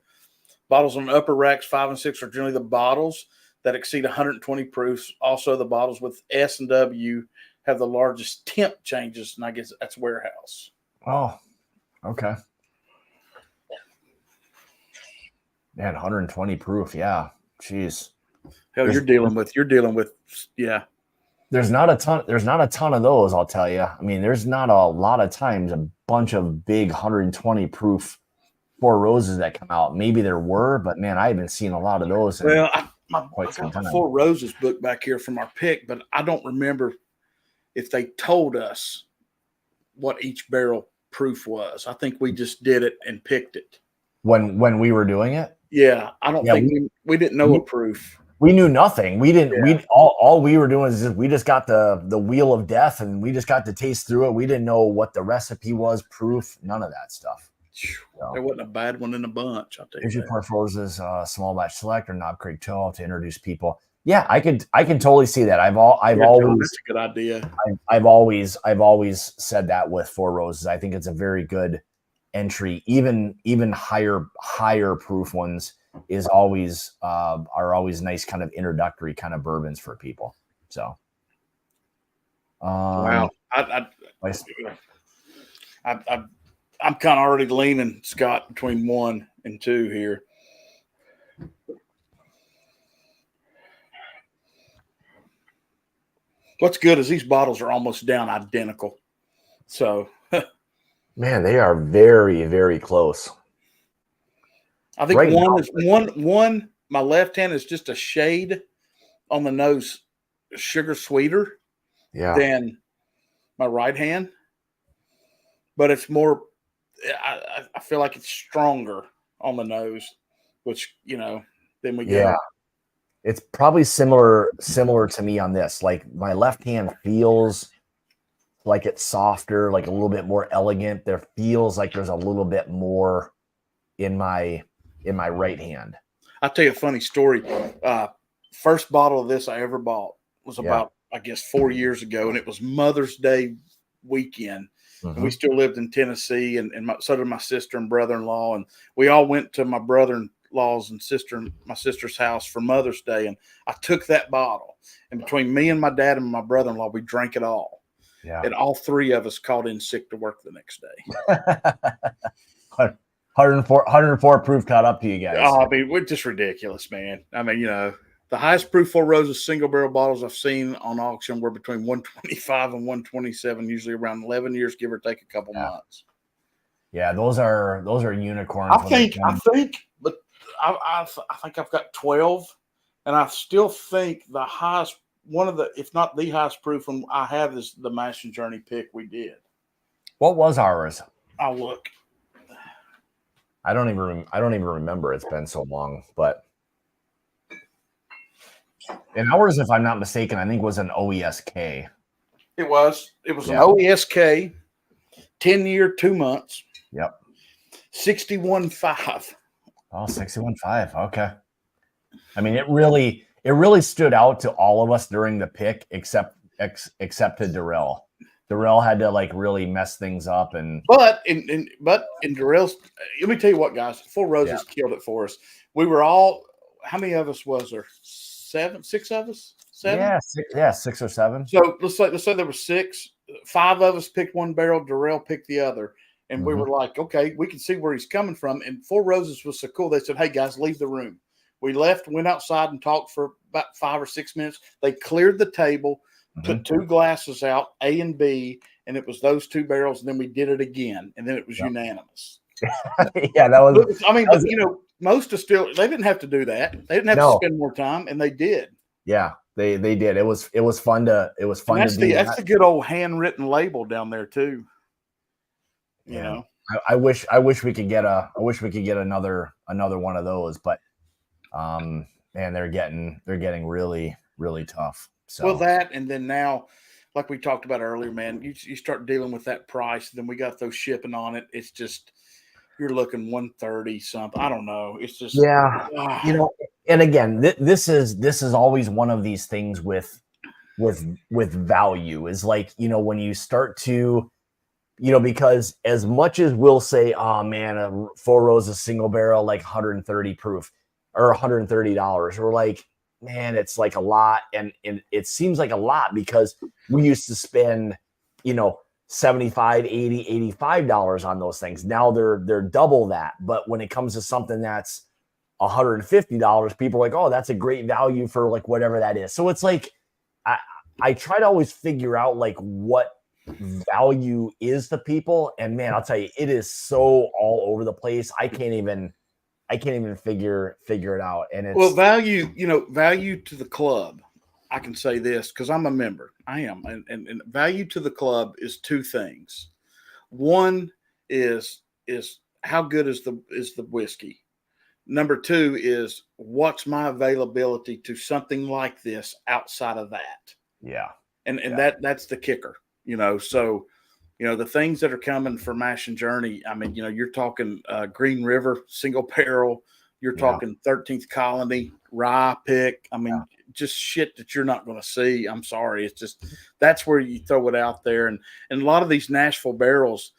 Bottles on the upper racks 5 and 6 are generally the bottles that exceed 120 proofs. Also, the bottles with S and W have the largest temp changes, and I guess that's warehouse. Oh, okay. Man, 120 proof. Yeah. Jeez. Hell, you're dealing with yeah. There's not a ton of those, I'll tell you. I mean, there's not a lot of times a bunch of big 120 proof Four Roses that come out. Maybe there were, but man, I haven't seen a lot of those. Well, I got my Four Roses book back here from our pick, but I don't remember if they told us what each barrel proof was. I think we just did it and picked it when we were doing it. Yeah, I don't think we didn't know a proof. We knew nothing. We didn't. We all we were doing is we just got the wheel of death, and we just got to taste through it. We didn't know what the recipe was, proof, none of that stuff. So, there wasn't a bad one in the bunch. I'll tell you. Here's your Four Roses small batch select or Knob Creek Toe to introduce people. Yeah, I can totally see that. I've always that's a good idea. I've always said that with Four Roses. I think it's a very good entry. Even higher proof ones are always nice kind of introductory kind of bourbons for people. So wow. I'm kind of already leaning, Scott, between 1 and 2 here. What's good is these bottles are almost down identical. So, man, they are very, very close. I think one. My left hand is just a shade on the nose, sugar sweeter than my right hand, but it's more. I feel like it's stronger on the nose, which then we get. It's probably similar to me on this. Like my left hand feels like it's softer, like a little bit more elegant. There feels like there's a little bit more in my right hand. I'll tell you a funny story. First bottle of this I ever bought was about, I guess, 4 years ago, and it was Mother's Day weekend. And we still lived in Tennessee, and so did my sister and brother-in-law, and we all went to my brother-in-law's and my sister's house for Mother's Day, and I took that bottle, and between me and my dad and my brother-in-law, we drank it all. Yeah. And all three of us called in sick to work the next day. 104 proof caught up to you guys. Oh, I mean, we're just ridiculous, man. I mean, the highest proof Four Roses single barrel bottles I've seen on auction were between 125 and 127, usually around 11 years, give or take a couple months. Yeah, those are unicorns. I think I've got 12, and I still think the highest, one of the, if not the highest proof one I have, is the Mash and Journey pick we did. What was ours? I'll look. I don't even remember. It's been so long, but. And ours, if I'm not mistaken, I think was an OESK. It was an OESK, 10-year, 2 months. Yep. 61.5. Oh, 61.5. Okay. I mean, it really stood out to all of us during the pick, except to Darrell. Darrell had to like really mess things up, but in Darrell's, let me tell you what, guys, Four Roses killed it for us. We were all, how many of us was there? 6 of us? 7? Yeah, 6 or 7. So let's say there were 6. 5 of us picked one barrel. Darrell picked the other, and we were like, okay, we can see where he's coming from. And Four Roses was so cool. They said, hey guys, leave the room. We left, went outside, and talked for about 5 or 6 minutes. They cleared the table, put 2 glasses out, A and B, and it was those 2 barrels. And then we did it again, and then it was unanimous. Yeah, that was. I mean, most are still. They didn't have to do that. They didn't have to spend more time, and they did. Yeah, they did. It was fun to. It was fun to do. That's the good old handwritten label down there too. You know, I wish we could get another one of those, but man, they're getting really tough. So well, that, and then now, like we talked about earlier, man, you start dealing with that price. Then we got those shipping on it. It's just, you're looking 130 something. I don't know. It's just and again, this is always one of these things with value, is like, when you start to, because as much as we'll say, oh man, a Four Roses single barrel, like 130 proof or $130, we're like, man, it's like a lot. And it seems like a lot because we used to spend, $75, $80, $85 on those things. Now they're double that. But when it comes to something that's $150, people are like, oh, that's a great value for like whatever that is. So it's like, I try to always figure out like what value is to people. And man, I'll tell you, it is so all over the place. I can't even figure it out. And it's value to the club. I can say this because I'm a member. I am. And value to the club is 2 things. One is how good is the whiskey. Number 2 is what's my availability to something like this outside of that. Yeah. And that's the kicker, so, the things that are coming for Mash and Journey, I mean, you're talking Green River single barrel, you're talking 13th Colony Rye pick. I mean, just shit that you're not going to see. I'm sorry. It's just, that's where you throw it out there. And a lot of these Nashville barrels,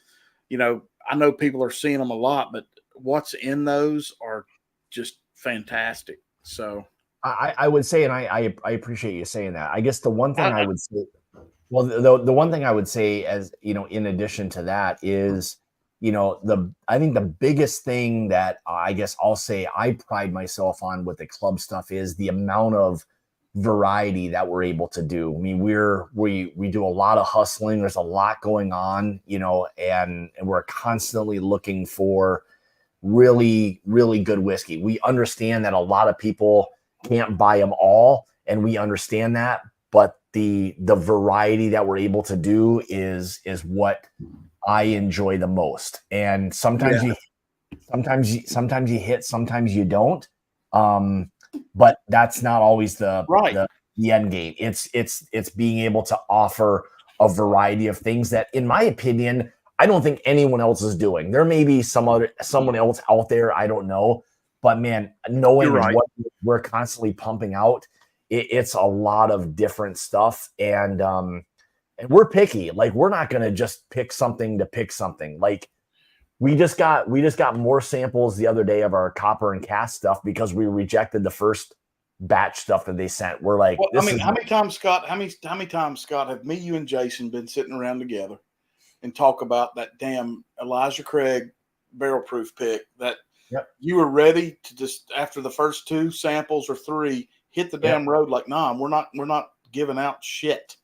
I know people are seeing them a lot, but what's in those are just fantastic. So I would say, and I appreciate you saying that. I guess the one thing I would say, well, the one thing I would say, as in addition to that, is I think the biggest thing that I guess I'll say I pride myself on with the club stuff is the amount of variety that we're able to do. I mean, we do a lot of hustling. There's a lot going on, and we're constantly looking for really, really good whiskey. We understand that a lot of people can't buy them all, and we understand that, but the variety that we're able to do is what I enjoy the most. And sometimes you hit, sometimes you don't. But that's not always the Right. the end game. It's being able to offer a variety of things that, in my opinion, I don't think anyone else is doing. There may be someone else out there, I don't know, but man, You're knowing right. what we're constantly pumping out, it's a lot of different stuff, and we're picky. Like, we're not going to just pick something to pick something. Like, we just got more samples the other day of our copper and cast stuff because we rejected the first batch stuff that they sent. We're like, Well, I this mean, is how many times, Scott? How many times, Scott, have me, you, and Jason been sitting around together and talk about that damn Elijah Craig barrel proof pick that Yep. you were ready to just, after the first 2 samples or 3, hit the damn road like, nah, we're not giving out shit.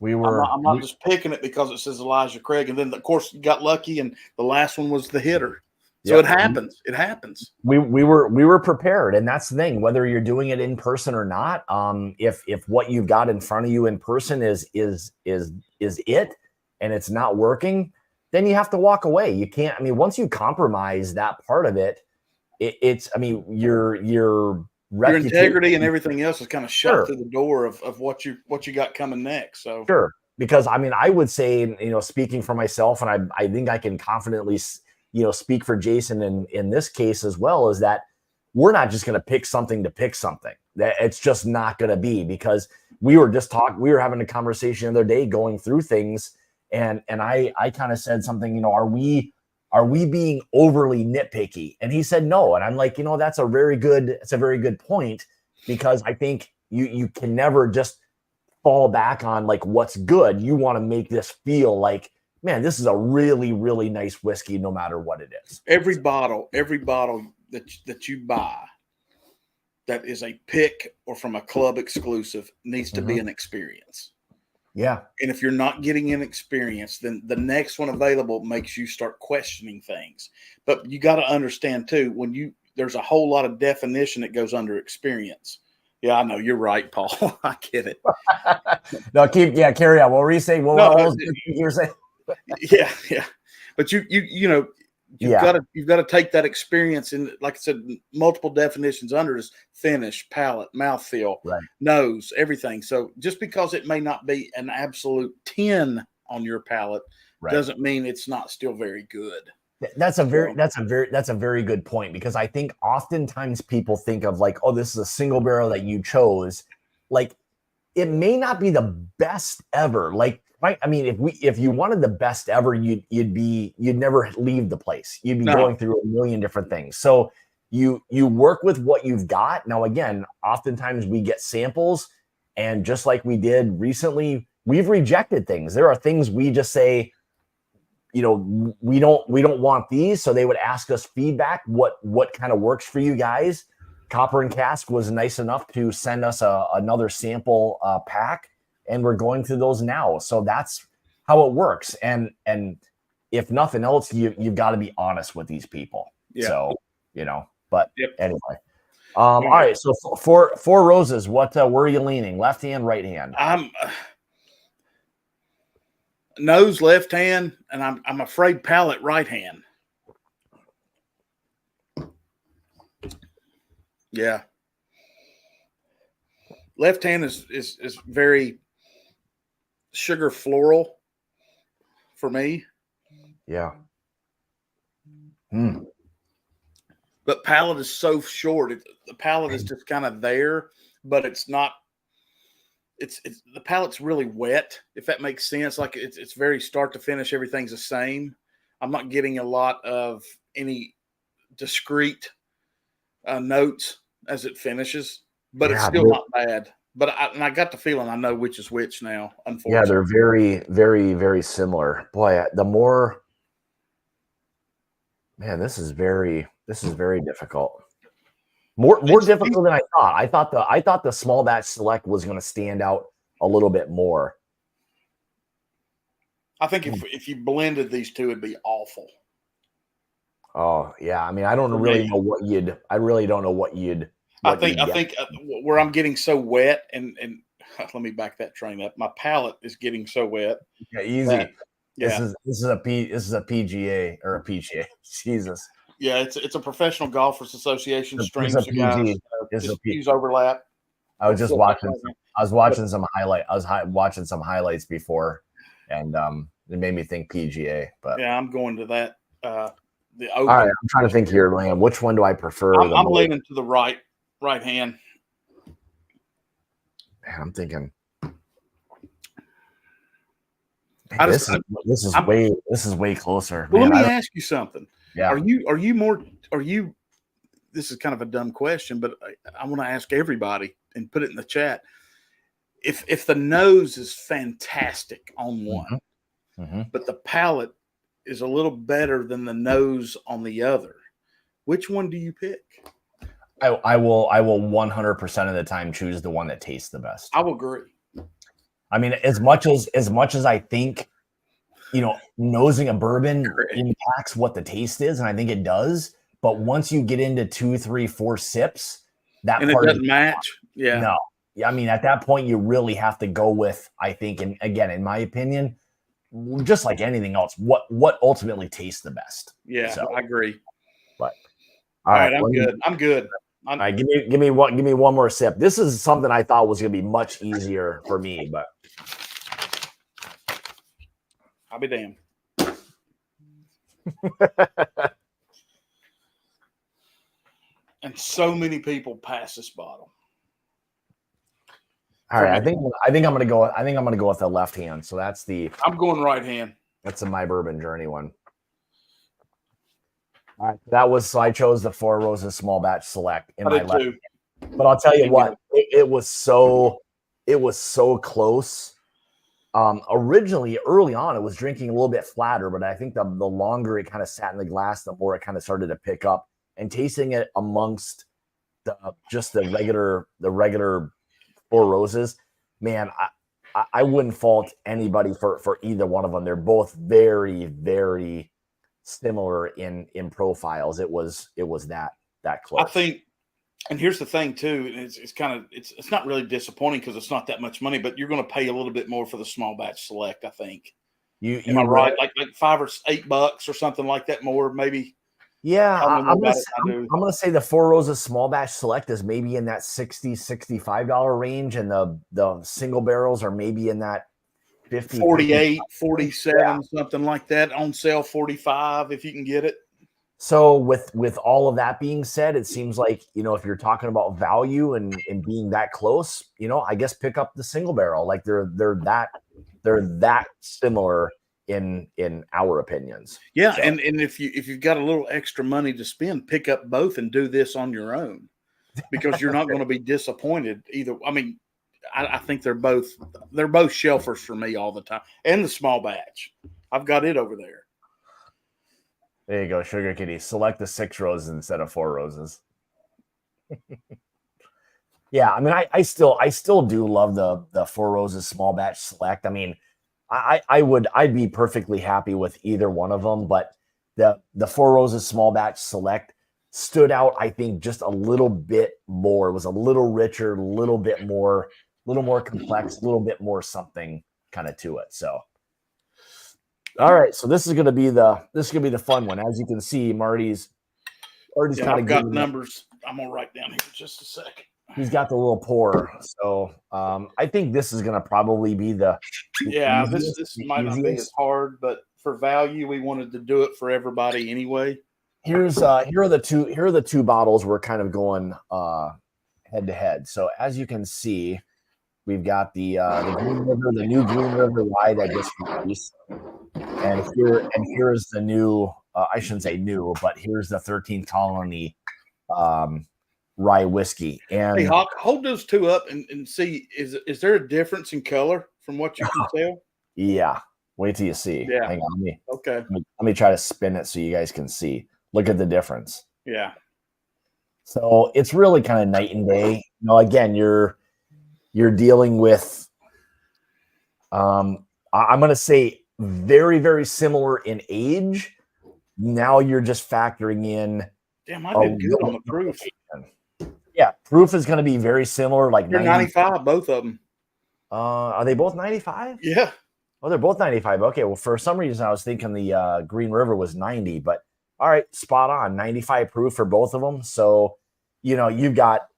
I'm not just picking it because it says Elijah Craig, and then of course you got lucky, and the last one was the hitter. So it happens. It happens. We were prepared, and that's the thing. Whether you're doing it in person or not, if what you've got in front of you in person is it, and it's not working, then you have to walk away. You can't. I mean, once you compromise that part of it, it's. I mean, your integrity and everything else is kind of shut Sure. through the door of what you got coming next. So Sure, because I mean, I would say, speaking for myself, and I think I can confidently, speak for Jason in this case as well, is that we're not just going to pick something to pick something. That it's just not going to be, because we were having a conversation the other day going through things, and I kind of said something, are we being overly nitpicky? And he said no, and I'm like, that's a very good point, because I think you can never just fall back on like what's good. You want to make this feel like, man, this is a really, really nice whiskey, no matter what it is. Every bottle that you buy that is a pick or from a club exclusive needs to be an experience. Yeah. And if you're not getting an experience, then the next one available makes you start questioning things. But you got to understand too, there's a whole lot of definition that goes under experience. Yeah, I know, you're right, Paul. I get it. No, carry on. What were you saying? You were saying? Yeah. But you've got to take that experience, and like I said, multiple definitions under is finish, palate, mouthfeel, right, nose, everything. So just because it may not be an absolute 10 on your palate doesn't mean it's not still very good. That's a very good point, because I think oftentimes people think of like, oh, this is a single barrel that you chose. Like, it may not be the best ever. Like, right? I mean, if you wanted the best ever, you'd never leave the place. You'd be going through a million different things. So you work with what you've got. Now, again, oftentimes we get samples, and just like we did recently, we've rejected things. There are things we just say, we don't want these. So they would ask us feedback. What kind of works for you guys? Copper and Cask was nice enough to send us another sample pack, and we're going through those now. So that's how it works. And if nothing else, you've got to be honest with these people. Yeah. So, but anyway. All right. So Four Roses, where are you leaning? Left hand, right hand? I'm nose left hand, and I'm afraid palate right hand. Yeah. Left hand is very sugar floral for me. Yeah. But palate is so short. The palate is just kind of there, but it's not. It's the palate's really wet, if that makes sense. Like it's very start to finish, everything's the same. I'm not getting a lot of any discrete notes as it finishes, but it's still not bad. But I got the feeling I know which is which now, unfortunately. Yeah, they're very, very, very similar. Boy, this is very difficult. More difficult than I thought. I thought the small batch select was going to stand out a little bit more. I think if you blended these two, it'd be awful. Oh yeah, I mean, I don't really know what you'd. I really don't know what you'd. I think where I'm getting so wet, and let me back that train up. My palate is getting so wet. Yeah, easy. This is a PGA or a PGA. Jesus. Yeah, it's a Professional Golfers Association It's stream. a So guys, PG. It's just a P. use overlap. I was just Flip that watching. right I was watching some highlight. I was watching some highlights before, and it made me think PGA. But Yeah, I'm going to that. The all Open. right, I'm trying to think here, Liam. Which one do I prefer? I'm leaning to the right hand. Man, I'm thinking. I This just- is way closer. Well, Man, let me ask you something. Yeah. Are you? This is kind of a dumb question, but I want to ask everybody and put it in the chat. If the nose is fantastic on one, but the palate is a little better than the nose on the other, which one do you pick? I will 100% of the time choose the one that tastes the best. I will agree. I mean, as much as I think, nosing a bourbon impacts what the taste is, and I think it does. But once you get into 2, 3, 4 sips, that and part it doesn't match. Yeah. No. Yeah, I mean, at that point, you really have to go with, I think, and again, in my opinion, just like anything else, what ultimately tastes the best. Yeah, so, I agree. But all right, I'm good. All right, give me one more sip. This is something I thought was going to be much easier for me, but I'll be damned. And so many people pass this bottle. All right, I think I'm gonna go with the left hand. So that's I'm going right hand. That's My Bourbon Journey one. All right, so I chose the Four Roses Small Batch Select in my left hand. But I'll tell you what, it was so close. Originally, early on, it was drinking a little bit flatter, but I think the longer it kind of sat in the glass, the more it kind of started to pick up. And tasting it amongst the regular Four Roses, man, I wouldn't fault anybody for either one of them. They're both very, very similar in profiles. It was that close. I think, and here's the thing too. It's not really disappointing because it's not that much money, but you're going to pay a little bit more for the Small Batch Select. I think. Am I right? Like $5 or $8 or something like that more, maybe. Yeah, I'm gonna say the Four Roses Small Batch Select is maybe in that $60-$65 range, and the single barrels are maybe in that 50, 48, 47, something like that. On sale 45 if you can get it. So with all of that being said, it seems like, if you're talking about value and being that close, I guess pick up the single barrel. Like they're that similar in our opinions. Yeah, so. And if you've got a little extra money to spend, pick up both and do this on your own, because you're not going to be disappointed either. I mean, I think they're both shelfers for me all the time. And the small batch, I've got it over there. There you go, Sugar Kitty. Select the 6 roses instead of 4 roses. Yeah, I mean, I still do love the 4 Roses Small Batch Select. I mean, I'd be perfectly happy with either one of them, but the 4 Roses Small Batch Select stood out, I think, just a little bit more. It was a little richer, a little more complex, a little bit more something kind of to it. So, all right, so this is gonna be the fun one. As you can see, Marty's kind of I've got numbers. I'm gonna write down here just a second. He's got the little pour, so I think this is going to probably be the this might not be as hard, but for value, we wanted to do it for everybody anyway. Here are the two bottles we're kind of going head to head. So as you can see, we've got the new Green River Rye that just released, and here's the new. I shouldn't say new, but here's the 13th Colony Rye whiskey. And hey, Hawk, hold those two up and see, is there a difference in color from what you can tell? Yeah, wait till you see. Yeah. Hang on, let me try to spin it so you guys can see. Look at the difference. Yeah. So it's really kind of night and day. Again, you're dealing with I'm going to say very, very similar in age. Now you're just factoring in. Damn, I did good on the proof. Yeah, proof is going to be very similar. Like they're 95, both of them. Are they both 95? Yeah. Oh, they're both 95. Okay. Well, for some reason, I was thinking the Green River was 90, but All right, spot on. 95 proof for both of them. So, you've got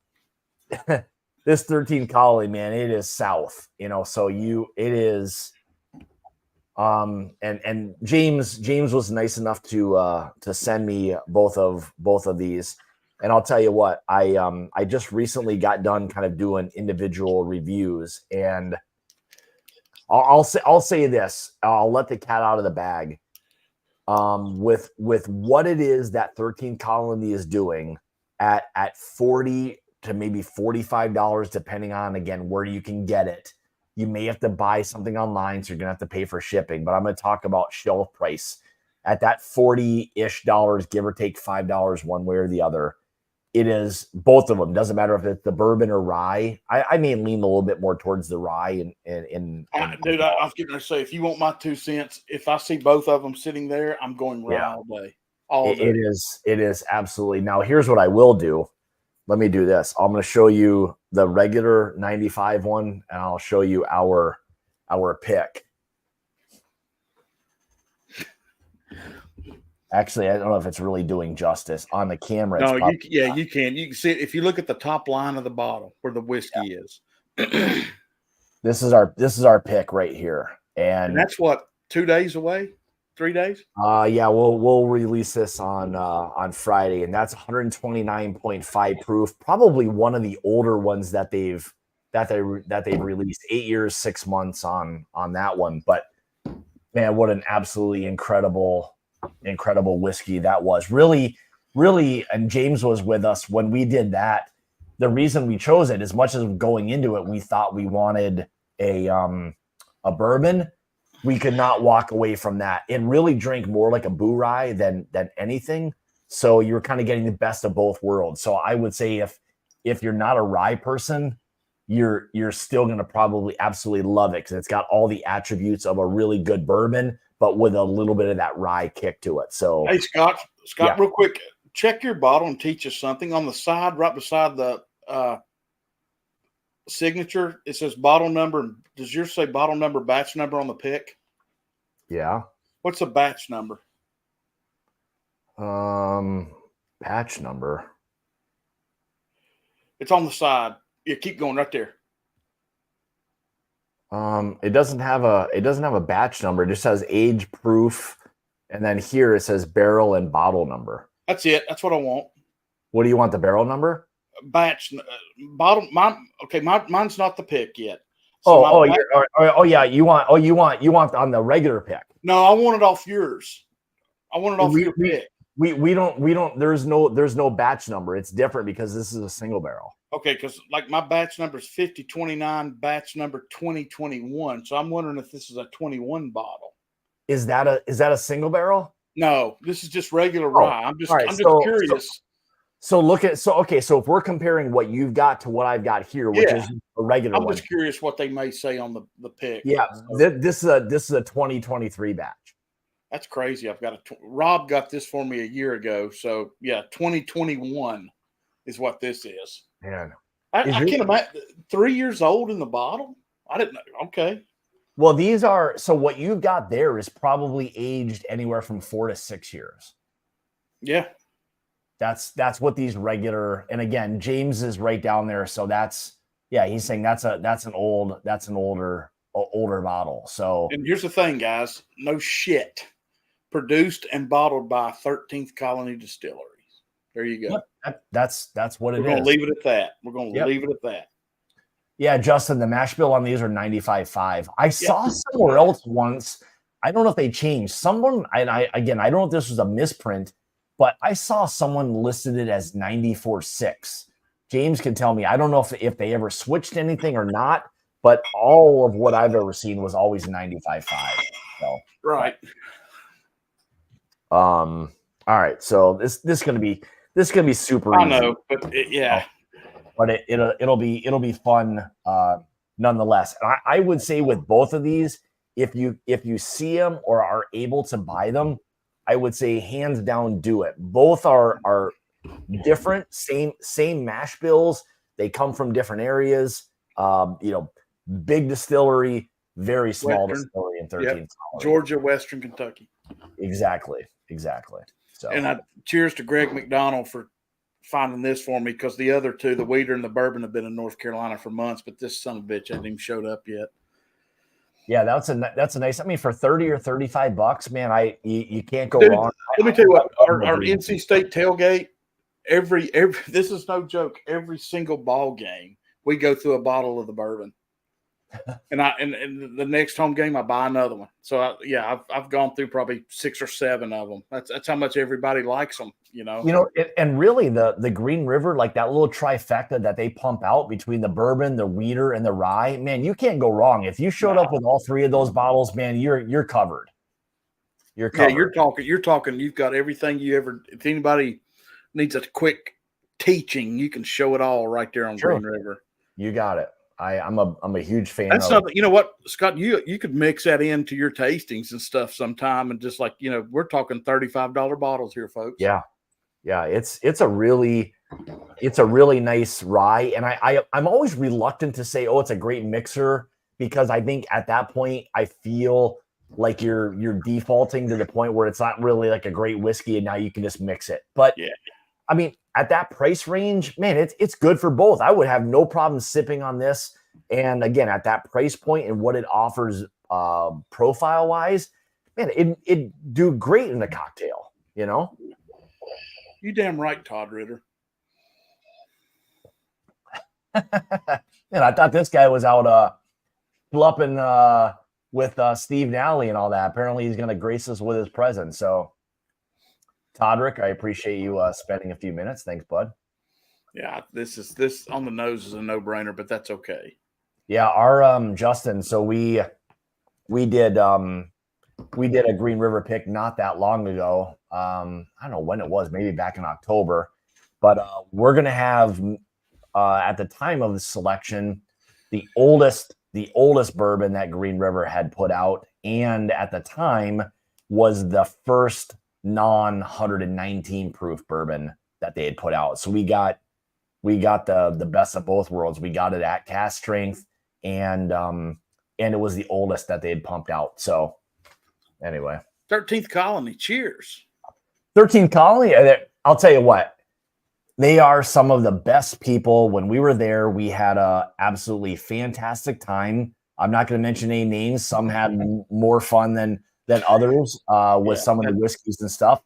this 13 Colony, man. It is south, so it is. And James was nice enough to send me both of these. And I'll tell you what, I just recently got done kind of doing individual reviews, and I'll say this. I'll let the cat out of the bag. With what it is that 13 Colony is doing at $40 to maybe $45, depending on, again, where you can get it. You may have to buy something online, so you're gonna have to pay for shipping. But I'm gonna talk about shelf price at that $40-ish, give or take $5 one way or the other. It is both of them. Doesn't matter if it's the bourbon or rye. I may lean a little bit more towards the rye. Dude, I was getting to say, if you want my 2 cents, if I see both of them sitting there, I'm going rye all day. All day. It is absolutely. Now, here's what I will do. Let me do this. I'm going to show you the regular 95 one, and I'll show you our pick. Actually, I don't know if it's really doing justice on the camera. No, you can. You can see it if you look at the top line of the bottle where the whiskey is. This is our pick right here, and that's what, 2 days away, 3 days. Yeah, we'll release this on Friday, and that's 129.5 proof. Probably one of the older ones that they've released. 8 years, 6 months on that one. But man, what an absolutely incredible whiskey that was. Really, and James was with us when we did that. The reason we chose it, as much as going into it, we thought we wanted a bourbon. We could not walk away from that. It really drank more like a Boo Rye than anything. So you're kind of getting the best of both worlds. So I would say if you're not a rye person, you're still going to probably absolutely love it, because it's got all the attributes of a really good bourbon, but with a little bit of that rye kick to it. So, hey, Scott, yeah. Real quick, check your bottle and teach us something. On the side, right beside the signature, it says bottle number. Does yours say bottle number, batch number on the pick? Yeah. What's a batch number? Batch number. It's on the side. Yeah, keep going right there. It doesn't have a batch number. It just has age, proof, and then here it says barrel and bottle number. That's it. That's what I want. What do you want? The barrel number? Batch bottle. Mine's not the pick yet. So yeah. You want on the regular pick? No, I want it off yours. I want it off your pick. We don't. There's no batch number. It's different because this is a single barrel. Okay, because like my batch number is 5029, batch number 2021. So I'm wondering if this is a 21 bottle. Is that a single barrel? No, this is just regular rye. I'm just curious. So if we're comparing what you've got to what I've got here, which is a regular one. I'm just curious what they may say on the pick. Yeah, this is a 2023 batch. That's crazy. Rob got this for me a year ago. So yeah, 2021 is what this is. Man, I can't imagine 3 years old in the bottle. I didn't know. Okay. Well, so what you've got there is probably aged anywhere from 4 to 6 years. Yeah. That's what these regular, and again, James is right down there. So he's saying that's an older bottle. So, and here's the thing, guys, no shit, produced and bottled by 13th Colony Distilleries. There you go. That's what it is. We're going to leave it at that. We're going to leave it at that. Yeah, Justin, the mash bill on these are 95.5. I saw somewhere else once. I don't know if they changed. Someone, I don't know if this was a misprint, but I saw someone listed it as 94.6. James can tell me. I don't know if they ever switched anything or not, but all of what I've ever seen was always 95.5. So right. All right. So this is gonna be super easy. I know, but but it'll be fun nonetheless. And I would say with both of these, if you see them or are able to buy them, I would say hands down do it. Both are different, same mash bills. They come from different areas. Big distillery, very small distillery in 13th. Georgia, Western Kentucky. Exactly. So, And cheers to Greg McDonald for finding this for me, because the other two, the Wheater and the Bourbon, have been in North Carolina for months, but this son of a bitch hasn't even showed up yet. yeah, that's a nice. I mean, for $30 or $35, man, you can't go Dude, wrong. let me tell you what, our Green. NC State tailgate, every this is no joke. Every single ball game, we go through a bottle of the bourbon, and the next home game, I buy another one. So I've gone through probably 6 or 7 of them. That's how much everybody likes them. And really the Green River, like that little trifecta that they pump out between the bourbon, the Wheater, and the rye, man, you can't go wrong. If you showed up with all 3 of those bottles, man, you're covered. You're covered. Yeah, you're talking. You've got everything you ever. If anybody needs a quick teaching, you can show it all right there on Green River. You got it. I'm a huge fan. That's something. You know what, Scott? You could mix that into your tastings and stuff sometime, and just like we're talking $35 bottles here, folks. Yeah. It's a really nice rye, and I'm always reluctant to say, oh, it's a great mixer, because I think at that point I feel like you're defaulting to the point where it's not really like a great whiskey, and now you can just mix it. But yeah, I mean, at that price range, man, it's good for both. I would have no problem sipping on this, and again, at that price point and what it offers profile wise, man, it do great in a cocktail. You damn right, Todd Ritter. Man, I thought this guy was out flupping with Steve Nally and all that. Apparently, he's going to grace us with his presence. So, Toddrick, I appreciate you spending a few minutes. Thanks, bud. Yeah, this on the nose is a no-brainer, but that's okay. Yeah, our Justin. So we did a Green River pick not that long ago. I don't know when it was, maybe back in October, but we're going to have at the time of the selection, the oldest bourbon that Green River had put out. And at the time was the first non-119 proof bourbon that they had put out. So we got the best of both worlds. We got it at cask strength, and it was the oldest that they had pumped out. So anyway, 13th Colony, cheers. 13th Colony, I'll tell you what, they are some of the best people. When we were there, we had a absolutely fantastic time. I'm not going to mention any names. Some had more fun than others with some of the whiskeys and stuff.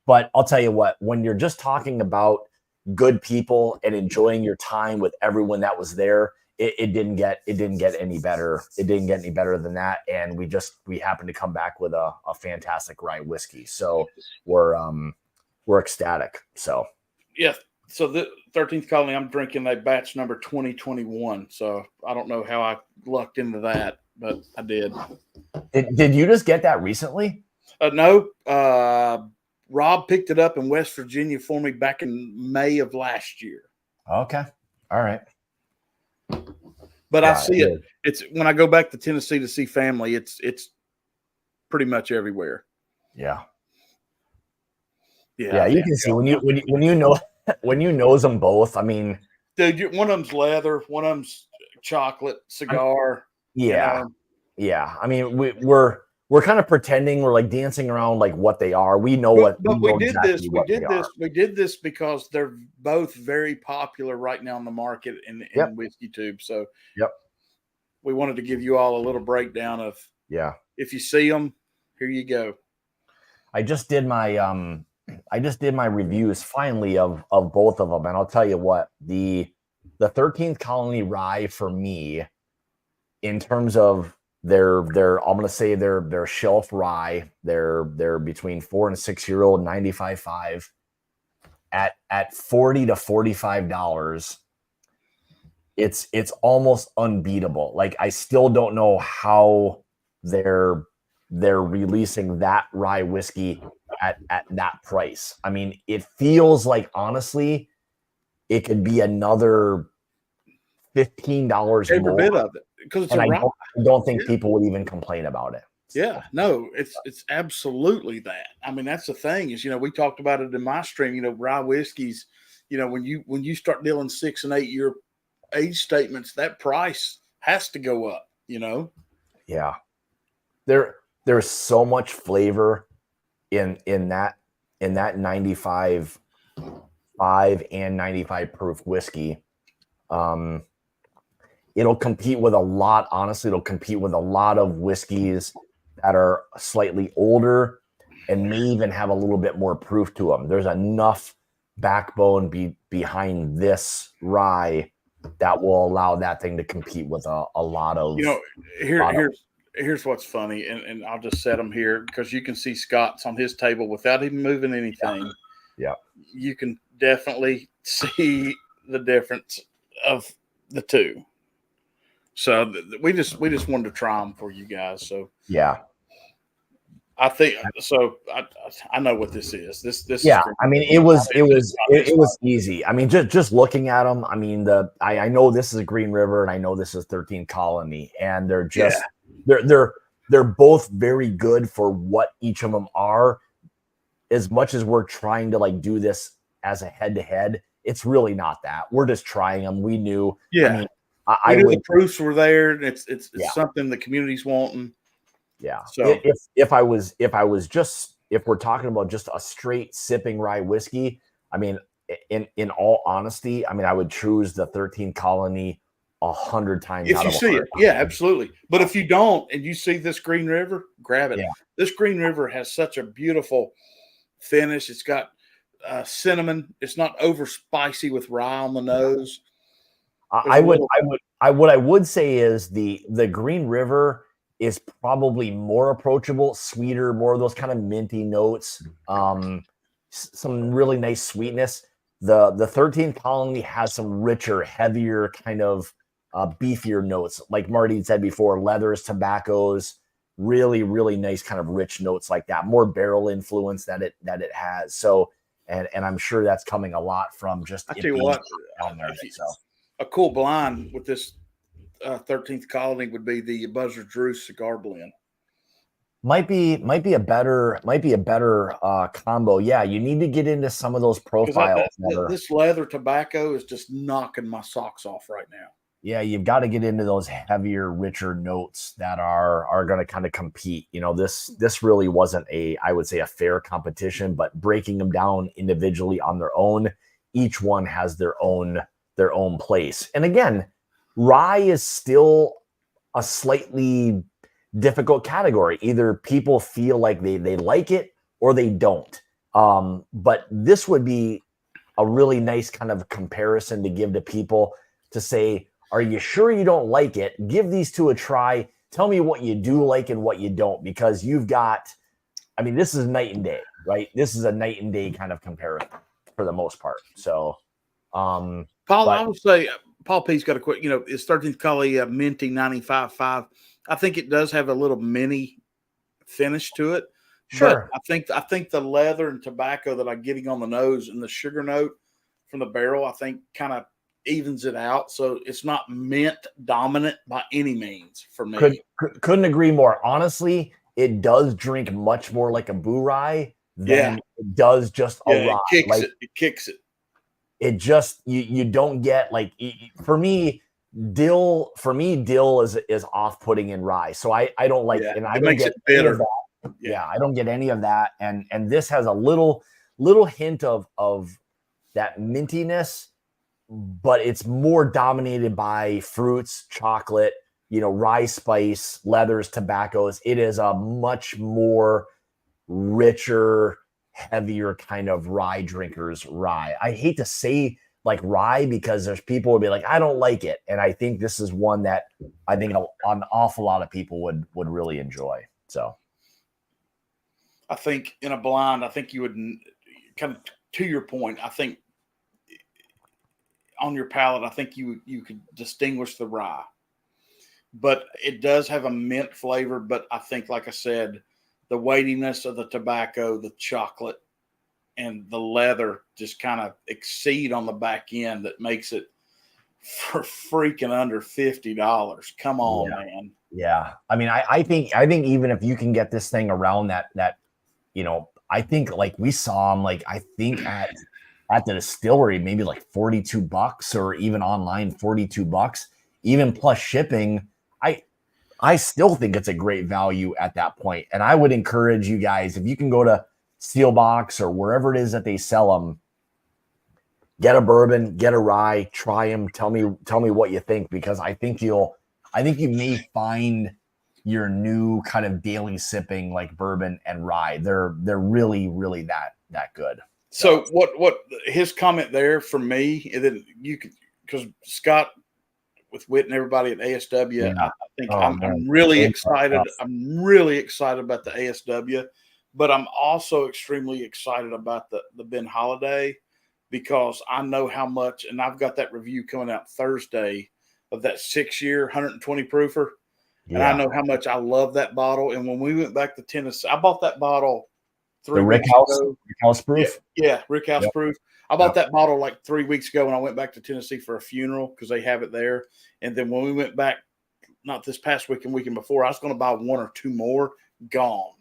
But I'll tell you what, when you're just talking about good people and enjoying your time with everyone that was there, it didn't get any better. It didn't get any better than that. And we happened to come back with a fantastic rye whiskey. So we're ecstatic. So yeah. So the 13th Colony, I'm drinking that batch number 2021. So I don't know how I lucked into that, but I did. Did you just get that recently? No. Rob picked it up in West Virginia for me back in May of last year. Okay. All right. But I see it. It's when I go back to Tennessee to see family, it's pretty much everywhere. Yeah. Yeah. You can see when you knows them both. I mean, dude, one of them's leather, one of them's chocolate cigar. Yeah. Yeah. I mean, we're kind of pretending we're like dancing around like what they are. We know what. But we did this because they're both very popular right now in the market in Whiskey Tube. So we wanted to give you all a little breakdown of if you see them, here you go. I just did my reviews finally of both of them, and I'll tell you what, the 13th Colony Rye for me, in terms of their I'm going to say their shelf rye, they're between 4 and 6 year old 95.5 at $40 to $45. It's almost unbeatable. Like, I still don't know how they're releasing that rye whiskey at that price. I mean, it feels like, honestly, it could be another $15 every more. bit of it, because it's I don't think people would even complain about it. Yeah, no, it's absolutely that. I mean, that's the thing is, we talked about it in my stream. Rye whiskeys, when you start dealing 6 and 8 year age statements, that price has to go up. Yeah, there's so much flavor in that in that 95.5 and 95 proof whiskey, it'll compete with a lot. Honestly, it'll compete with a lot of whiskeys that are slightly older and may even have a little bit more proof to them. There's enough backbone behind this rye that will allow that thing to compete with a lot of. Here's what's funny, and I'll just set them here because you can see Scott's on his table without even moving anything. Yeah. You can definitely see the difference of the two. So we just wanted to try them for you guys. So yeah, I think so. I know what this is. This yeah. I mean, it was easy. I mean, just looking at them. I mean, I know this is a Green River, and I know this is 13 Colony, and they're just they're both very good for what each of them are. As much as we're trying to like do this as a head-to-head, it's really not that. We're just trying them. We knew. Yeah. I mean, the proofs were there. And it's something the community's wanting. Yeah. So if we're talking about just a straight sipping rye whiskey, I mean, in all honesty, I mean, I would choose the 13 Colony 100 times. If you see it, yeah, absolutely. But if you don't, and you see this Green River, grab it. Yeah. This Green River has such a beautiful finish. It's got cinnamon. It's not over spicy with rye on the nose. What I would say is the Green River is probably more approachable, sweeter, more of those kind of minty notes, some really nice sweetness. The 13th Colony has some richer, heavier, kind of beefier notes. Like Marty said before, leathers, tobaccos, really, really nice kind of rich notes like that. More barrel influence that it has. So, and I'm sure that's coming a lot from just. I tell you what, a cool blind with this 13th Colony would be the Buzzard Drew cigar blend. Might be a better combo. Yeah, you need to get into some of those profiles. This leather tobacco is just knocking my socks off right now. Yeah, you've got to get into those heavier, richer notes that are going to kind of compete. You know, this really wasn't I would say a fair competition, but breaking them down individually on their own, each one has their own place. And again, rye is still a slightly difficult category. Either people feel like they like it or they don't. But this would be a really nice kind of comparison to give to people to say, are you sure you don't like it? Give these two a try. Tell me what you do like and what you don't, because you've got, I mean, this is night and day, right? This is a night and day kind of comparison for the most part. So, Paul, I would say Paul P's got a quick, it's 13th Colony minty 95.5. I think it does have a little mini finish to it. Sure. But I think the leather and tobacco that I'm getting on the nose and the sugar note from the barrel, I think kind of evens it out. So it's not mint dominant by any means for me. Couldn't agree more. Honestly, it does drink much more like a Boo Rye than it does just a rye. It kicks it. It just you don't get like, for me dill is off-putting in rye, so I don't like it, and I don't get any of that. Yeah, I don't get any of that, and this has a little hint of that mintiness, but it's more dominated by fruits, chocolate, rye spice, leathers, tobaccos. It is a much more richer, heavier kind of rye drinkers rye. I hate to say like rye because there's people would be like, I don't like it. And I think this is one that I think an awful lot of people would really enjoy. So I think in a blind, I think you would kind of, to your point, I think on your palate, I think you could distinguish the rye, but it does have a mint flavor. But I think, like I said, the weightiness of the tobacco, the chocolate, and the leather just kind of exceed on the back end that makes it for freaking under $50. Come on, man. Yeah. I mean, I think even if you can get this thing around that, I think like we saw them, like, I think at the distillery, maybe like $42 or even online $42, even plus shipping. I still think it's a great value at that point. And I would encourage you guys, if you can go to Steel Box or wherever it is that they sell them, get a bourbon, get a rye, try them. Tell me what you think, because I think you may find your new kind of daily sipping like bourbon and rye. They're really, really that good. So what his comment there for me, and then you can, because Scott with Whit and everybody at ASW, Yeah. I think I'm really excited. I'm really excited about the ASW, but I'm also extremely excited about the Ben Holiday, because I know how much, and I've got that review coming out Thursday of that 6-year 120 proofer. Yeah. And I know how much I love that bottle. And when we went back to Tennessee, I bought that bottle 3 weeks ago. Rickhouse proof? Yeah, Rickhouse proof. I bought that bottle like 3 weeks ago when I went back to Tennessee for a funeral, because they have it there. And then when we went back, not this past weekend before, I was going to buy 1 or 2 more. Gone.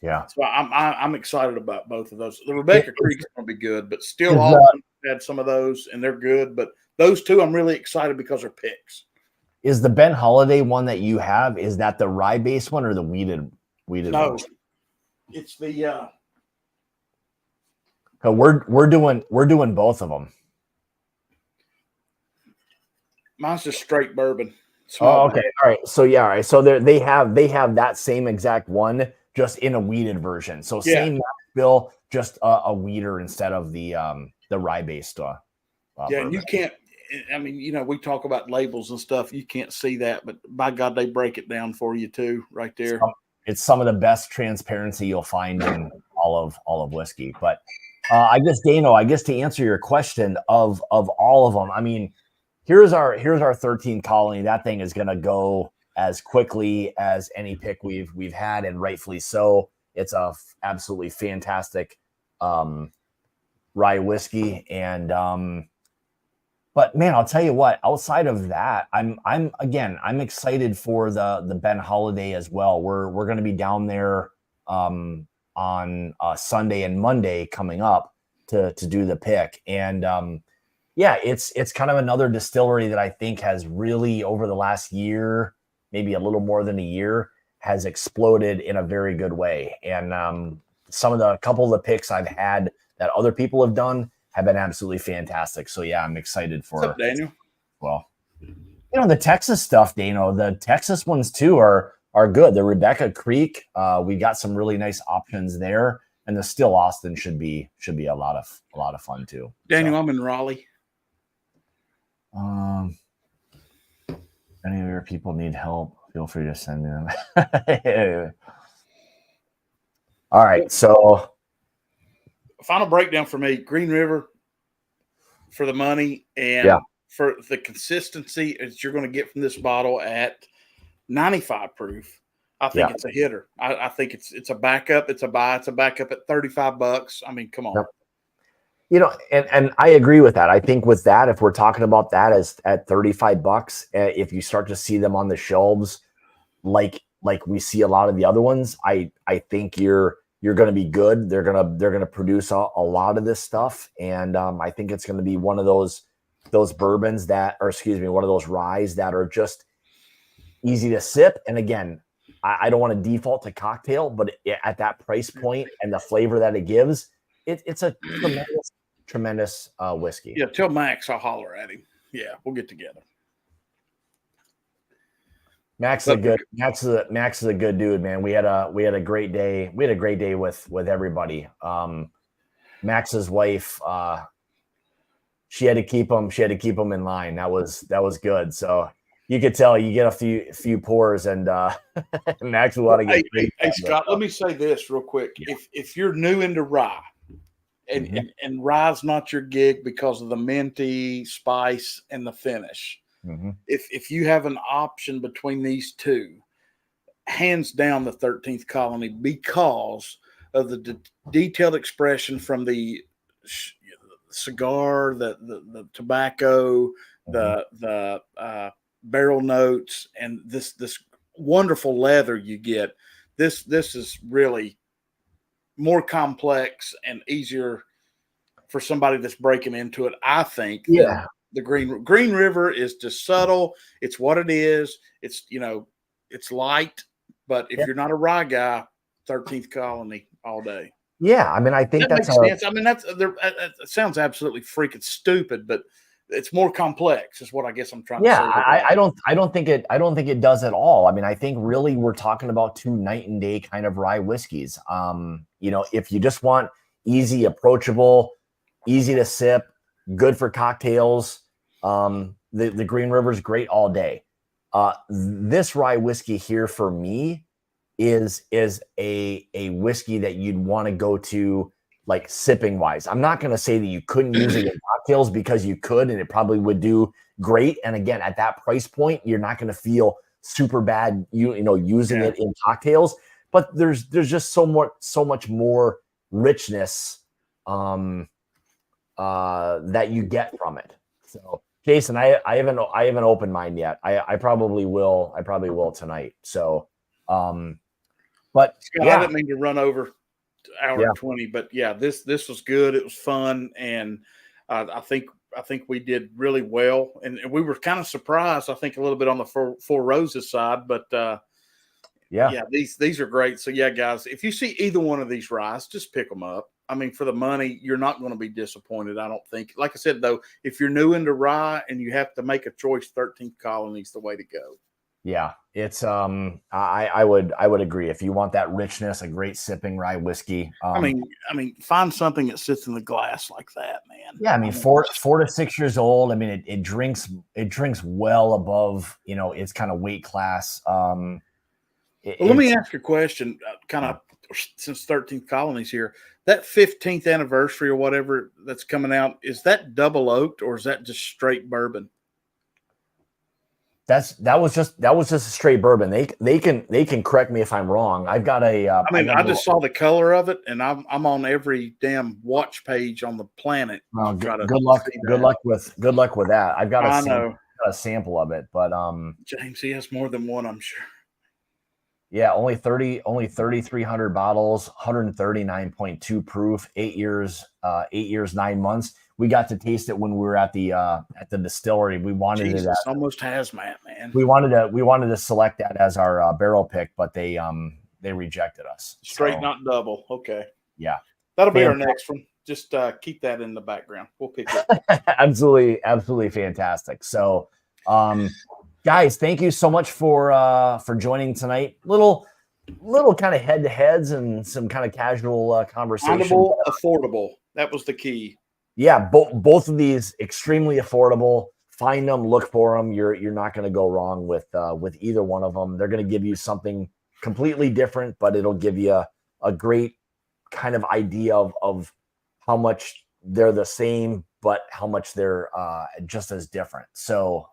Yeah. So I'm excited about both of those. The Rebecca Creek's going to be good, but still all had some of those, and they're good. But those two I'm really excited because they're picks. Is the Ben Holiday one that you have, is that the rye based one or the weeded No, one? it's the we're doing both of them. Mine's just straight bourbon. Oh, okay. All right. So yeah, all right. So they have that same exact one, just in a weeded version. So same bill, just a weeder instead of the rye based yeah, and you can't, I mean, you know, we talk about labels and stuff. You can't see that, but by God, they break it down for you too, right there. It's some of the best transparency you'll find in all of whiskey. But I guess, Dano, to answer your question, of all of them, I mean, here's our 13 Colony. That thing is gonna go as quickly as any pick we've had, and rightfully so. It's a absolutely fantastic rye whiskey, and but man, I'll tell you what, outside of that, I'm excited for the Ben Holiday as well. We're going to be down there on Sunday and Monday coming up to do the pick. And yeah, it's kind of another distillery that I think has really, over the last year, maybe a little more than a year, has exploded in a very good way. And a couple of the picks I've had that other people have done have been absolutely fantastic. So yeah, I'm excited for. What's up, Daniel? Well, the Texas stuff, Dano, the Texas ones too are good. The Rebecca Creek, we got some really nice options there, and the Still Austin should be a lot of fun too. Daniel, I'm in Raleigh. Any of your people need help, feel free to send me them. All right, so final breakdown for me: Green River for the money and for the consistency that you're going to get from this bottle at 95 proof. I think it's a hitter. I think it's a backup. It's a buy. It's a backup at $35. I mean, come on. And I agree with that. I think with that, if we're talking about that as at $35, if you start to see them on the shelves, like we see a lot of the other ones, I think you're going to be good. They're going to produce a lot of this stuff, and I think it's going to be one of those bourbons one of those ryes that are just easy to sip. And again, I don't want to default to cocktail, but at that price point and the flavor that it gives, it's a tremendous whiskey. Yeah, tell Max I'll holler at him. Yeah, we'll get together. Max is a good dude, man. We had a great day. We had a great day with everybody. Max's wife, she had to keep him in line. That was good. So you could tell you get a few pours, and Max will want to get. Hey Scott, let me say this real quick. Yeah. If you're new into rye, and rye's not your gig because of the minty spice and the finish. Mm-hmm. If you have an option between these two, hands down the 13th Colony, because of the detailed expression from the cigar, the tobacco, the barrel notes, and this wonderful leather you get. This is really more complex and easier for somebody that's breaking into it, I think. Yeah. The Green River is just subtle. It's what it is. It's, it's light. But if you're not a rye guy, 13th Colony all day. Yeah, I mean, I think That that's makes sense. I mean, that sounds absolutely freaking stupid, but it's more complex, is what I guess I'm trying to yeah. say with that. I don't think it does at all. I mean, I think really we're talking about two night and day kind of rye whiskeys. If you just want easy, approachable, easy to sip, good for cocktails, the Green River is great all day. This rye whiskey here for me is a whiskey that you'd want to go to like sipping wise. I'm not going to say that you couldn't use it in cocktails, because you could, and it probably would do great. And again, at that price point, you're not going to feel super bad, using it in cocktails. But there's just so much more richness that you get from it. So Jason, I haven't opened mine yet. I probably will. I probably will tonight. So, but Scott, I didn't mean to run over hour and 20, but yeah, this was good. It was fun, and I think we did really well, and we were kind of surprised. I think a little bit on the Four Roses side, but these are great. So yeah, guys, if you see either one of these ryes, just pick them up. I mean, for the money, you're not going to be disappointed, I don't think. Like I said, though, if you're new into rye and you have to make a choice, 13th Colony's the way to go. Yeah, it's I would agree. If you want that richness, a great sipping rye whiskey. I mean, find something that sits in the glass like that, man. Yeah, I mean, 4 to 6 years old. I mean, it drinks well above, its kind of weight class. Let me ask you a question, kind of since 13th Colony's here. That 15th anniversary or whatever that's coming out, is that double oaked or is that just straight bourbon? That was just a straight bourbon. They can correct me if I'm wrong. I've got a. I just saw the color of it, and I'm on every damn watch page on the planet. Good luck with that. I've got a sample of it, but James, he has more than one, I'm sure. Yeah, only 3,300 bottles, 139.2 proof, 8 years, 9 months. We got to taste it when we were at the distillery. We wanted it almost hazmat, man. We wanted to select that as our barrel pick, but they rejected us. Straight, not double. Okay. Yeah. That'll be our next one. Just keep that in the background. We'll pick it. Absolutely fantastic. So, guys, thank you so much for joining tonight. Little kind of head to heads and some kind of casual conversation. Affordable. That was the key. Yeah, both of these extremely affordable. Find them, look for them. You're not going to go wrong with either one of them. They're going to give you something completely different, but it'll give you a great kind of idea of how much they're the same, but how much they're just as different. So,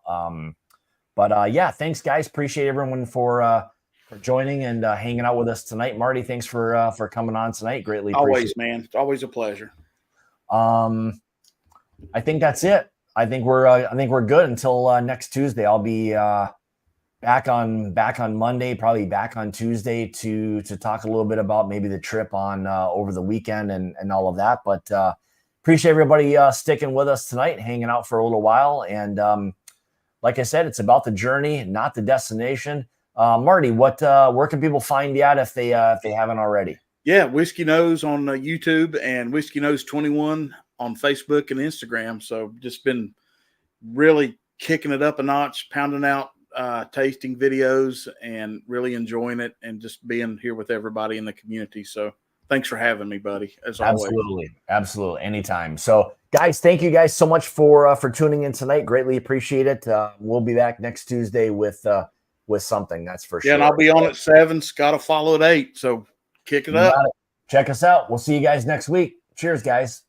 thanks guys. Appreciate everyone for joining and hanging out with us tonight. Marty, thanks for coming on tonight. Greatly appreciate Always, man. It's always a pleasure. I think that's it. I think we're good until next Tuesday. I'll be back on Monday, probably back on Tuesday to talk a little bit about maybe the trip on over the weekend and all of that. But appreciate everybody sticking with us tonight, hanging out for a little while. And like I said, it's about the journey, not the destination. Marty, where can people find you at if they haven't already? Yeah, Whiskey Nose on YouTube and Whiskey Nose 21 on Facebook and Instagram. So just been really kicking it up a notch, pounding out tasting videos and really enjoying it and just being here with everybody in the community. So thanks for having me, buddy, as always. Absolutely. Anytime. So guys, thank you guys so much for tuning in tonight. Greatly appreciate it. We'll be back next Tuesday with something, that's for sure. Yeah, and I'll be on at 7. Scott will follow at 8. So kick it up. Check us out. We'll see you guys next week. Cheers, guys.